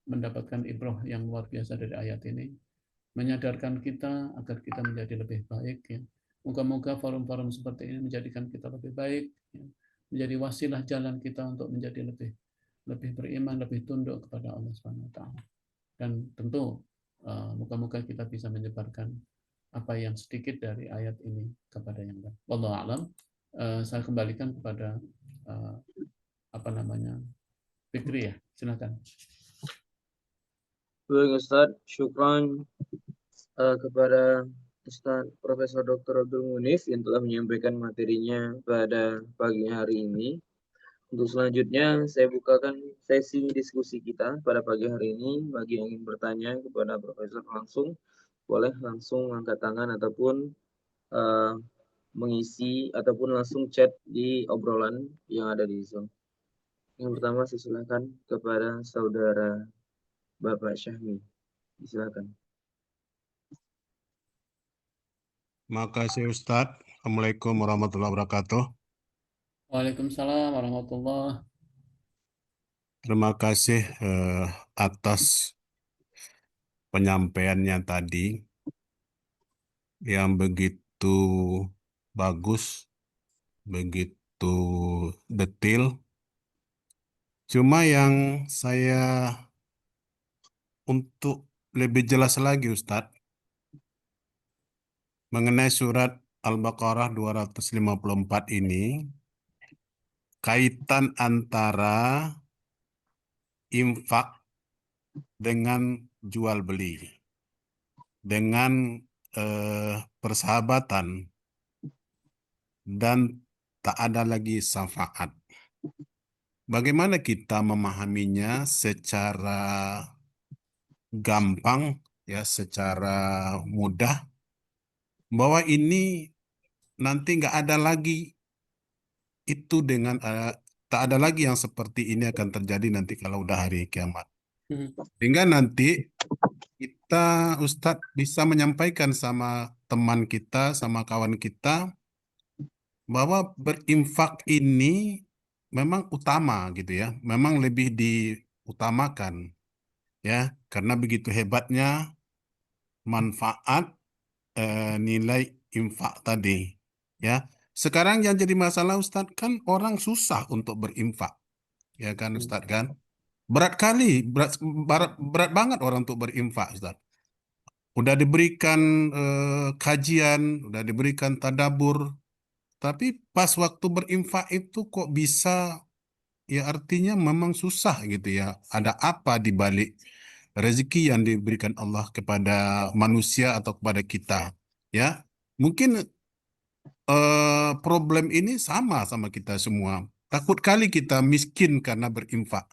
mendapatkan ibrah yang luar biasa dari ayat ini, menyadarkan kita agar kita menjadi lebih baik ya. Moga-moga forum-forum seperti ini menjadikan kita lebih baik ya. Menjadi wasilah jalan kita untuk menjadi lebih beriman, lebih tunduk kepada Allah Subhanahu wa taala. Dan tentu moga-moga kita bisa menyebarkan apa yang sedikit dari ayat ini kepada yang lain. Wallahu a'lam. Saya kembalikan kepada Fikri ya. Silakan. Baik Ustaz, syukran kepada Ustaz Profesor Dr. Abdul Munif yang telah menyampaikan materinya pada pagi hari ini. Untuk selanjutnya saya bukakan sesi diskusi kita pada pagi hari ini. Bagi yang ingin bertanya kepada Profesor langsung, boleh langsung angkat tangan ataupun mengisi ataupun langsung chat di obrolan yang ada di Zoom. Yang pertama saya silakan kepada saudara Bapak Syahmi. Silakan. Makasih Ustadz. Assalamualaikum warahmatullahi wabarakatuh. Waalaikumsalam warahmatullahi. Terima kasih atas penyampaiannya tadi yang begitu bagus, begitu detail. Cuma yang saya untuk lebih jelas lagi Ustadz, mengenai surat Al-Baqarah 254 ini, kaitan antara infak dengan jual beli, dengan persahabatan, dan tak ada lagi syafaat. Bagaimana kita memahaminya secara gampang, ya, secara mudah, bahwa ini nanti nggak ada lagi itu dengan tak ada lagi yang seperti ini akan terjadi nanti kalau udah hari kiamat. Sehingga nanti kita Ustadz bisa menyampaikan sama teman kita, sama kawan kita, bahwa berinfak ini memang utama gitu ya, memang lebih diutamakan ya, karena begitu hebatnya manfaat nilai infak tadi ya. Sekarang yang jadi masalah Ustadz kan orang susah untuk berinfak ya kan Ustadz kan, berat kali, berat banget orang untuk berinfak Ustadz. udah diberikan kajian, udah diberikan tadabur, tapi pas waktu berinfak itu kok bisa, ya artinya memang susah gitu ya. Ada apa di balik rezeki yang diberikan Allah kepada manusia atau kepada kita? Ya, mungkin problem ini sama kita semua. Takut kali kita miskin karena berinfak.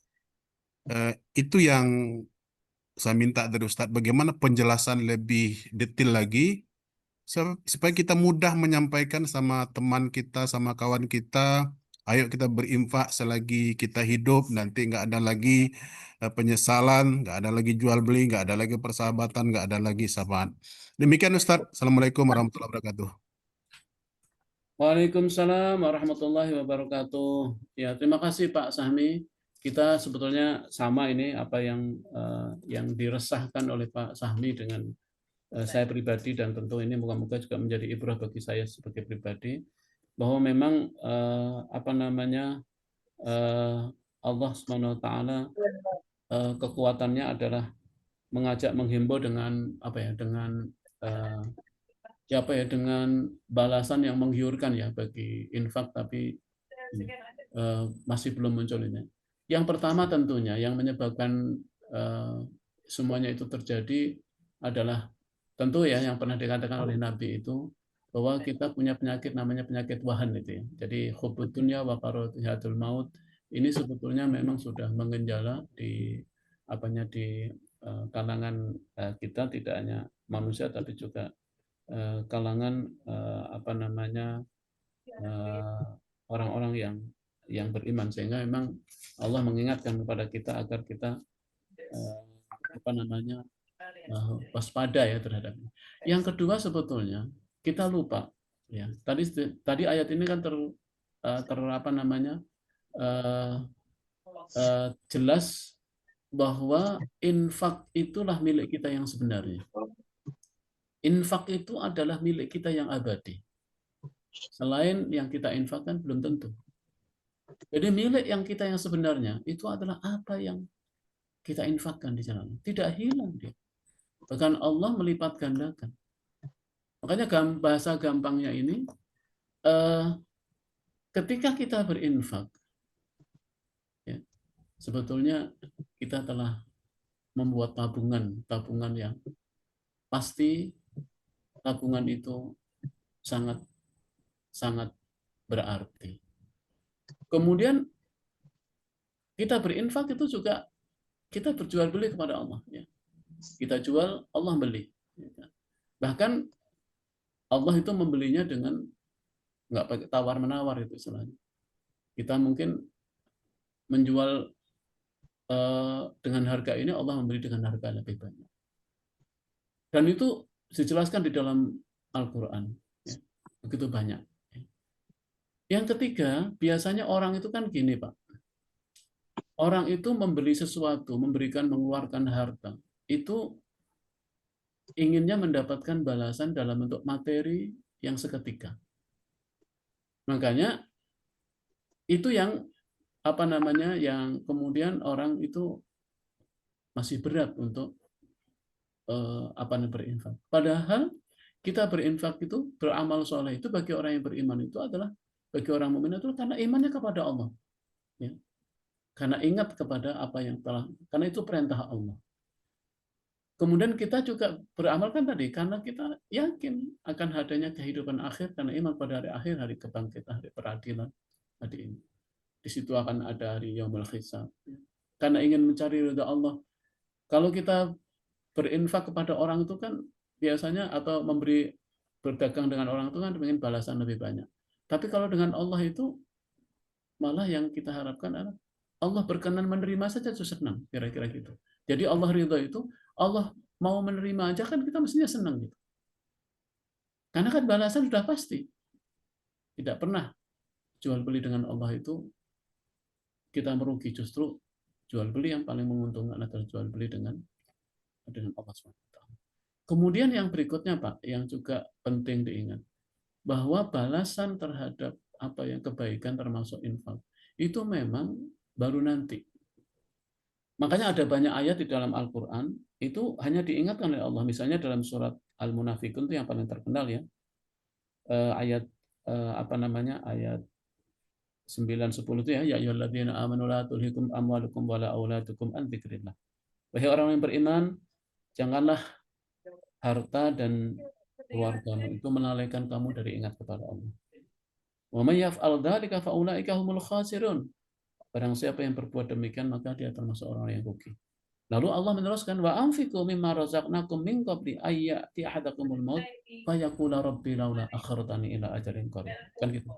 Itu yang saya minta dari Ustadz, bagaimana penjelasan lebih detail lagi supaya kita mudah menyampaikan sama teman kita, sama kawan kita. Ayo kita berinfak selagi kita hidup, nanti nggak ada lagi penyesalan, nggak ada lagi jual beli, nggak ada lagi persahabatan, nggak ada lagi sahabat. Demikian Ustadz. Assalamualaikum warahmatullahi wabarakatuh. Waalaikumsalam warahmatullahi wabarakatuh. Ya, terima kasih Pak Sahmi. Kita sebetulnya sama ini apa yang diresahkan oleh Pak Sahmi dengan saya pribadi, dan tentu ini moga-moga juga menjadi ibrah bagi saya sebagai pribadi, bahwa memang apa namanya Allah Subhanahu wa taala kekuatannya adalah mengajak, menghimbau dengan apa ya, dengan ya apa ya, dengan balasan yang menggiurkan ya bagi infak, tapi masih belum muncul ini. Yang pertama tentunya yang menyebabkan semuanya itu terjadi adalah tentu ya yang pernah dikatakan oleh Nabi itu, bahwa kita punya penyakit namanya penyakit wahan itu ya. Jadi hubbud dunya wa karahiyatul maut ini sebetulnya memang sudah mengenjala di apanya, di kalangan kita, tidak hanya manusia tapi juga kalangan apa namanya orang-orang yang beriman, sehingga memang Allah mengingatkan kepada kita agar kita apa namanya waspada ya terhadapnya. Yang kedua sebetulnya kita lupa ya. Tadi ayat ini kan ter apa namanya jelas bahwa infak itulah milik kita yang sebenarnya. Infak itu adalah milik kita yang abadi. Selain yang kita infakkan belum tentu. Jadi milik yang kita yang sebenarnya itu adalah apa yang kita infakkan di jalan. Tidak hilang dia. Bahkan Allah melipat gandakan. Makanya bahasa gampangnya ini, ketika kita berinfak, ya, sebetulnya kita telah membuat tabungan yang pasti, tabungan itu sangat sangat berarti. Kemudian kita berinfak itu juga kita berjual beli kepada Allah. Ya. Kita jual, Allah beli. Bahkan Allah itu membelinya dengan nggak pakai tawar menawar itu istilahnya. Kita mungkin menjual dengan harga ini, Allah membeli dengan harga lebih banyak. Dan itu dijelaskan di dalam Al-Quran. Ya. Begitu banyak. Yang ketiga, biasanya orang itu kan gini Pak. Orang itu membeli sesuatu, mengeluarkan harta. Itu inginnya mendapatkan balasan dalam bentuk materi yang seketika. Makanya itu yang apa namanya, yang kemudian orang itu masih berat untuk apa namanya berinfak. Padahal kita berinfak itu, beramal soleh itu bagi orang yang beriman itu adalah, bagi orang mukmin itu karena imannya kepada Allah, ya. Karena ingat kepada apa yang telah, karena itu perintah Allah. Kemudian kita juga beramal kan tadi karena kita yakin akan adanya kehidupan akhir, karena iman pada hari akhir, hari kebangkitan, hari peradilan, hari ini. Di situ akan ada hari yaumul hisab. Karena ingin mencari ridha Allah. Kalau kita berinfak kepada orang itu kan biasanya, atau berdagang dengan orang itu kan ingin balasan lebih banyak. Tapi kalau dengan Allah itu malah yang kita harapkan adalah Allah berkenan menerima saja itu senang, kira-kira gitu. Jadi Allah ridho itu, Allah mau menerima aja kan kita mestinya senang gitu. Karena kan balasan sudah pasti. Tidak pernah jual beli dengan Allah itu kita merugi, justru jual beli yang paling menguntungkan adalah jual beli dengan Allah SWT. Kemudian yang berikutnya Pak, yang juga penting diingat, bahwa balasan terhadap apa yang kebaikan termasuk infak itu memang baru nanti. Makanya ada banyak ayat di dalam Al-Quran itu hanya diingatkan oleh Allah. Misalnya dalam surat Al-Munafikun itu yang paling terkenal ya, ayat apa namanya, ayat 9-10 itu ya ayyuhalladzina amanu la tulhikum amwalukum wala auladukum an dzikrillah. Wahai orang yang beriman, janganlah harta dan keluargamu itu melalaikan kamu dari ingat kepada Allah. Wa may yaf'al dzalika fa ulaika humul khasirun. Barang siapa yang berbuat demikian maka dia termasuk orang yang rugi. Lalu Allah meneruskan wa anfiqu mimma razaqnakum min qabli ayyati ahadakumul maut fa yaqula rabbi laula akhartani ila ajalin qarib. Kan gitu.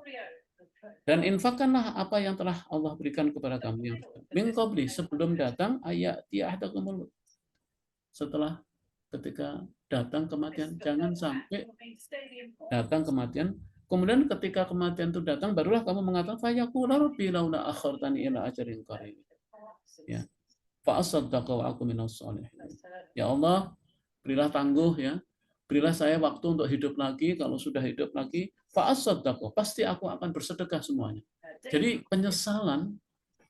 Dan infakkanlah apa yang telah Allah berikan kepada kamu yang min qabli sebelum datang ayyati ahadakumul maut. Setelah ketika datang kematian, jangan sampai datang kematian. Kemudian ketika kematian itu datang, barulah kamu mengatakan fayaqula rabbi laula akhartani ila ajalin qarib. Ya. Fa'asaddaqa wa aku minas sholihin. Ya Allah, berilah tangguh ya. Berilah saya waktu untuk hidup lagi. Kalau sudah hidup lagi, fa'asaddaqa, pasti aku akan bersedekah semuanya. Jadi penyesalan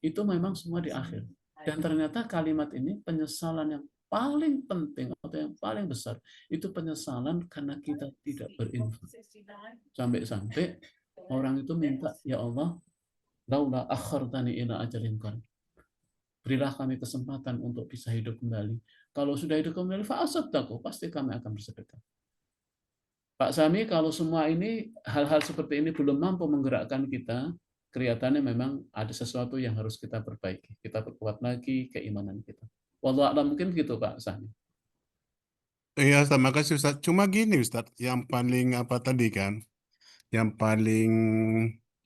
itu memang semua di akhir. Dan ternyata kalimat ini penyesalan yang paling penting atau yang paling besar itu penyesalan karena kita tidak berinfak. Sampai-sampai orang itu minta, ya Allah, laula akhartani ila ajalin qarib. Berilah kami kesempatan untuk bisa hidup kembali. Kalau sudah hidup kembali, fa'asaddaqa, pasti kami akan bersedekah. Pak Sami, kalau semua ini hal-hal seperti ini belum mampu menggerakkan kita, kelihatannya memang ada sesuatu yang harus kita perbaiki. Kita perkuat lagi keimanan kita. Wallahu a'lam, mungkin gitu Pak Sami. Iya, terima kasih Ustaz. Cuma gini Ustaz, yang paling apa tadi kan, yang paling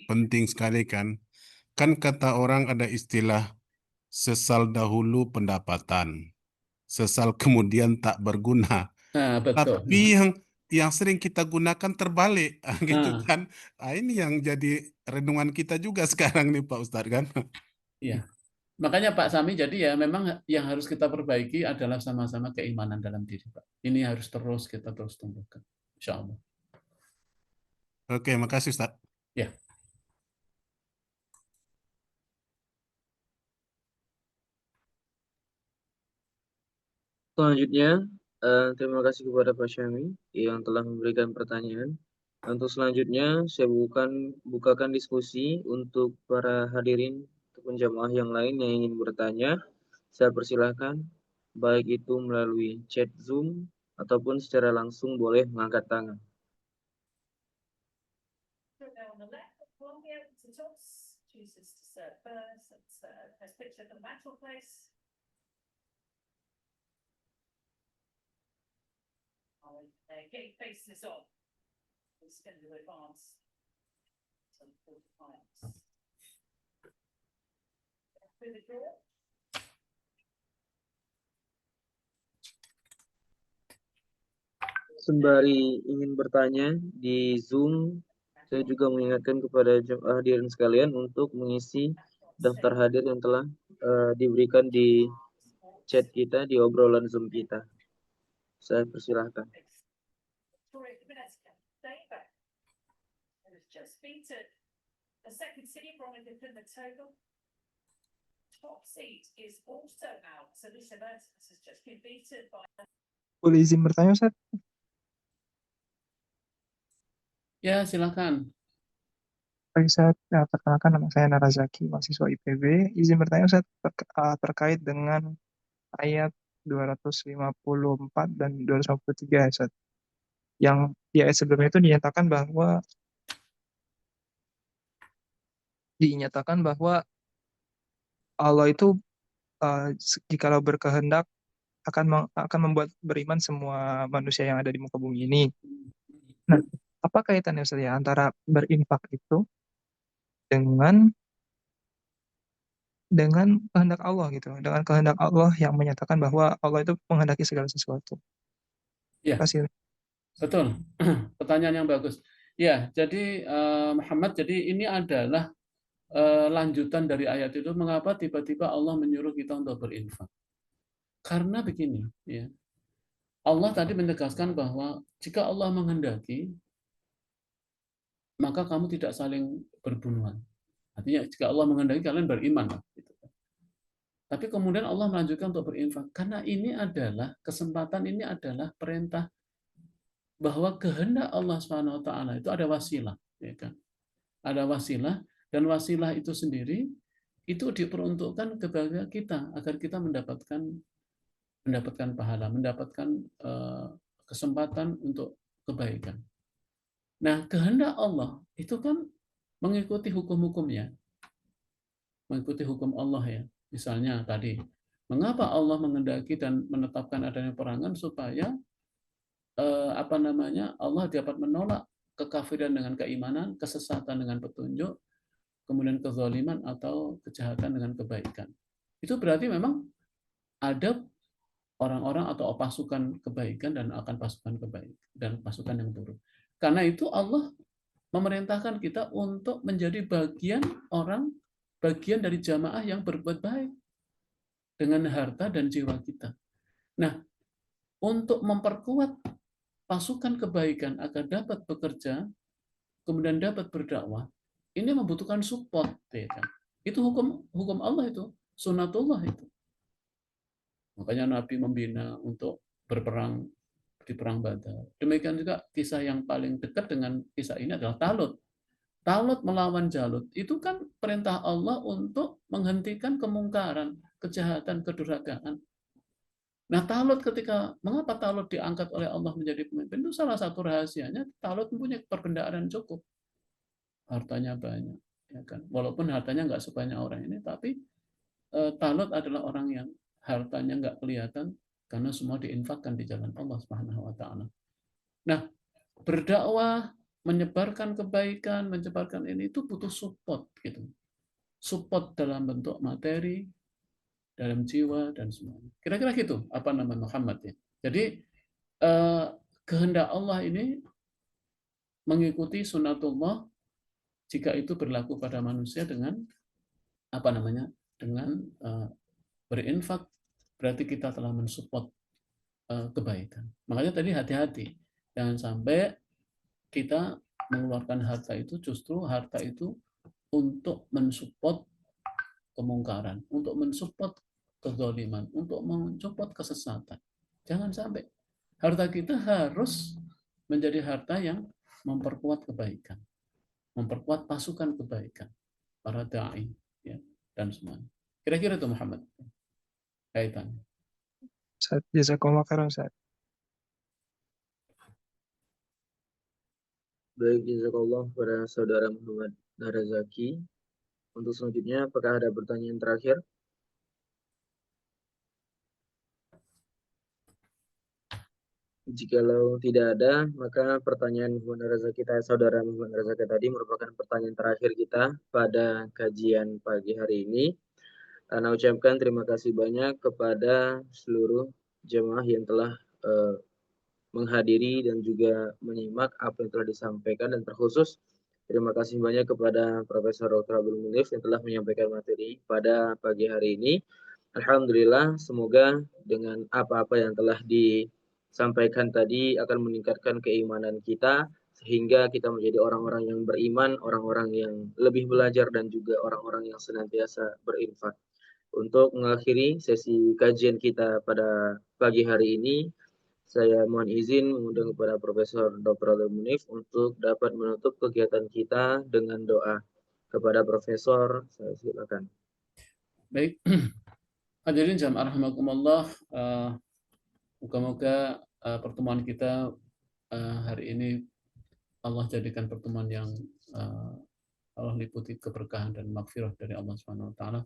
penting sekali kan kata orang ada istilah sesal dahulu pendapatan, sesal kemudian tak berguna. Nah, betul. Tapi yang sering kita gunakan terbalik, gitu Nah, kan. Ah, ini yang jadi renungan kita juga sekarang nih Pak Ustadz kan. iya. Makanya Pak Sami, jadi ya memang yang harus kita perbaiki adalah sama-sama keimanan dalam diri, Pak. Ini harus terus kita terus tumbuhkan. Insya Allah. Oke, makasih Ustadz. Ya. Selanjutnya, terima kasih kepada Pak Syami yang telah memberikan pertanyaan. Untuk selanjutnya, saya bukakan diskusi untuk para hadirin ataupun jamaah yang lain yang ingin bertanya. Saya persilahkan, baik itu melalui chat Zoom ataupun secara langsung boleh mengangkat tangan. Getting faces on. It's going to advance to 40 times. Through the door. Sembari ingin bertanya di Zoom, saya juga mengingatkan kepada hadirin sekalian untuk mengisi daftar hadir yang telah diberikan di chat kita, di obrolan Zoom kita. Saya persilahkan. The second city from the total top seat is also out. So this event has just been beaten by. Boleh izin bertanya, Ustaz? Ya, silakan. Baik, Ustaz. Ya, perkenalkan nama saya Narazaki, mahasiswa IPB. Izin bertanya, Ustaz, terkait dengan ayat 254 dan 253, Ustaz. Yang di ayat sebelumnya itu dinyatakan bahwa Allah itu jikalau berkehendak akan membuat beriman semua manusia yang ada di muka bumi ini. Nah, apa kaitannya Ustaz ya antara berinfak itu dengan kehendak Allah gitu, dengan kehendak Allah yang menyatakan bahwa Allah itu menghendaki segala sesuatu. Ya, Terima kasih. betul. Pertanyaan yang bagus. Ya, jadi Muhammad, jadi ini adalah lanjutan dari ayat itu, mengapa tiba-tiba Allah menyuruh kita untuk berinfak. Karena begini, ya. Allah tadi menegaskan bahwa jika Allah menghendaki, maka kamu tidak saling berbunuhan. Artinya jika Allah menghendaki kalian beriman. Tapi kemudian Allah melanjutkan untuk berinfak karena ini adalah kesempatan, ini adalah perintah bahwa kehendak Allah Subhanahu wa taala itu ada wasilah, ya kan? Ada wasilah, dan wasilah itu sendiri itu diperuntukkan kepada kita agar kita mendapatkan pahala, mendapatkan kesempatan untuk kebaikan. Nah, kehendak Allah itu kan mengikuti hukum-hukumnya, mengikuti hukum Allah ya. Misalnya tadi, mengapa Allah mengendaki dan menetapkan adanya perangan supaya Allah dapat menolak kekafiran dengan keimanan, kesesatan dengan petunjuk, kemudian kezaliman atau kejahatan dengan kebaikan. Itu berarti memang ada orang-orang atau pasukan kebaikan dan akan pasukan kebaikan dan pasukan yang buruk. Karena itu Allah memerintahkan kita untuk menjadi bagian dari jamaah yang berbuat baik dengan harta dan jiwa kita. Nah, untuk memperkuat pasukan kebaikan agar dapat bekerja, kemudian dapat berdakwah, ini membutuhkan support, ya kan? Itu hukum Allah itu, sunatullah itu. Makanya Nabi membina untuk berperang di perang Badar. Demikian juga kisah yang paling dekat dengan kisah ini adalah Talut. Talut melawan Jalut. Itu kan perintah Allah untuk menghentikan kemungkaran, kejahatan, kedurhakaan. Nah, mengapa Talut diangkat oleh Allah menjadi pemimpin? Itu salah satu rahasianya, Talut mempunyai perbendaan cukup. Hartanya banyak. Ya kan? Walaupun hartanya nggak sebanyak orang ini, tapi Talut adalah orang yang hartanya nggak kelihatan karena semua diinfakkan di jalan Allah Subhanahu wa taala. Nah, berdakwah, menyebarkan kebaikan, menyebarkan ini itu butuh support gitu. Support dalam bentuk materi, dalam jiwa dan semuanya. Kira-kira gitu apa nama Muhammad ya. Jadi kehendak Allah ini mengikuti sunatullah jika itu berlaku pada manusia dengan dengan berinfak, berarti kita telah mensupport kebaikan. Makanya tadi hati-hati, jangan sampai kita mengeluarkan harta itu, justru harta itu untuk mensupport kemungkaran, untuk mensupport kezaliman, untuk mensupport kesesatan. Jangan sampai. Harta kita harus menjadi harta yang memperkuat kebaikan, memperkuat pasukan kebaikan, para da'i, ya, dan semuanya. Kira-kira itu Muhammad kaitannya. Ustaz, jazakallah khairan Ustaz. Baik, jazakallah kepada saudara Muhammad Narazaki. Untuk selanjutnya, apakah ada pertanyaan terakhir? Jikalau tidak ada, maka pertanyaan saudara Muhammad Narazaki tadi merupakan pertanyaan terakhir kita pada kajian pagi hari ini. Ana ucapkan terima kasih banyak kepada seluruh jemaah yang telah menghadiri dan juga menyimak apa yang telah disampaikan, dan terkhusus terima kasih banyak kepada Profesor Dr. Abdul Munif yang telah menyampaikan materi pada pagi hari ini. Alhamdulillah, semoga dengan apa-apa yang telah disampaikan tadi akan meningkatkan keimanan kita, sehingga kita menjadi orang-orang yang beriman, orang-orang yang lebih belajar, dan juga orang-orang yang senantiasa berinfak. Untuk mengakhiri sesi kajian kita pada pagi hari ini, saya mohon izin mengundang kepada Profesor Dr. Abdul Munif untuk dapat menutup kegiatan kita dengan doa. Kepada Profesor, saya silakan. Baik, hadirin jamaah rahimakumullah, moga-moga pertemuan kita hari ini Allah jadikan pertemuan yang Allah liputi keberkahan dan maghfirah dari Allah Subhanahu wa taala.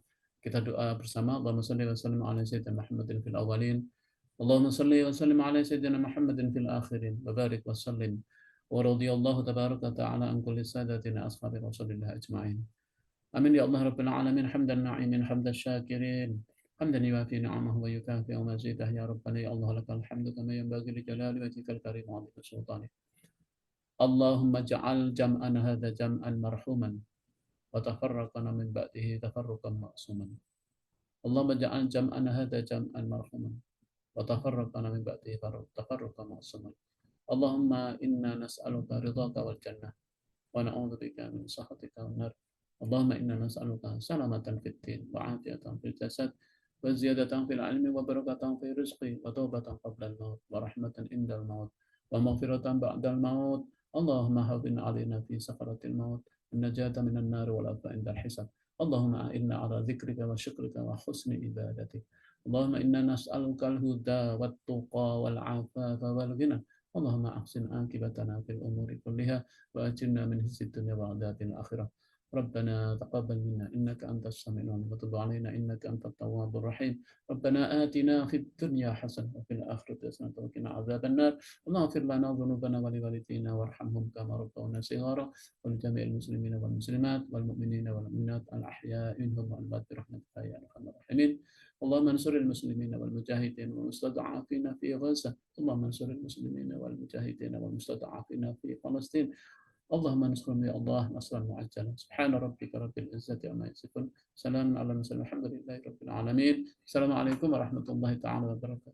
Kita doa bersama, Allahumma shalli wa sallim ala sayyidina Muhammadin fil awwalin, Allahumma shalli wa sallim ala sayyidina Muhammadin fil akhirin, wa barik wa sallim wa radiyallahu tabaraka ta'ala an kulli sadatina ashabi Rasulillah ajma'in. Amin ya Allah rabbil alamin, hamdan na'imin, hamdan syakirin, hamdan yuwafi ni'amahu wa yukafi mazidah, ya rabbana ya Allah lakal hamdu kama yanbaghi li jalali wajhikal karim wa 'azimi sultanik. Allahumma ja'al jam'ana hadha jam'an marhuman wa tafarraqana min ba'dihi tafarruqan ma'suman. Allahumma ja'al jam'ana hadha jam'an marhuman wa tafarraqana min ba'dihi tafarruqan ma'suman. Allahumma inna nas'aluka ridhaka wal jannah wa na'udzubika min sakhatika wan nar. Allahumma inna nas'aluka salamatan fid din wa 'afiyatan fil jasad وزيادة في العلم وبركة في الرزق وتوبة قبل الموت ورحمة عند الموت ومغفرة بعد الموت. اللهم هون علينا في سكرة الموت النجاة من النار والعفو عند الحساب. اللهم أعنا على ذكرك وشكرك وحسن عبادتك. اللهم إنا نسألك الهدى والتقى والعفاف والغنى. اللهم أحسن عاقبتنا في الأمور كلها وأجرنا من خزي الدنيا وعذاب الآخرة. ربنا تقبل منا إنك أنت السميع العليم وتب علينا إنك أنت التواب الرحيم. ربنا آتنا في الدنيا حسنة وفي الآخرة حسنة وقنا عذاب النار. اللهم اغفر لنا ذنوبنا ولوالدينا وارحمهم كما ربونا صغارا ولجميع المسلمين والمسلمات والمؤمنين والمؤمنات الأحياء منهم والأموات برحمتك يا أرحم الراحمين. اللهم انصر المسلمين والمجاهدين والمستضعفين في غزة. اللهم انصر المسلمين والمجاهدين والمستضعفين في فلسطين. اللهم انصرهم يا الله نصرا معجلا. سبحان ربك رب العزة عما يصفون، سلام على المرسلين، الحمد لله رب العالمين. السلام عليكم ورحمة الله تعالى وبركاته.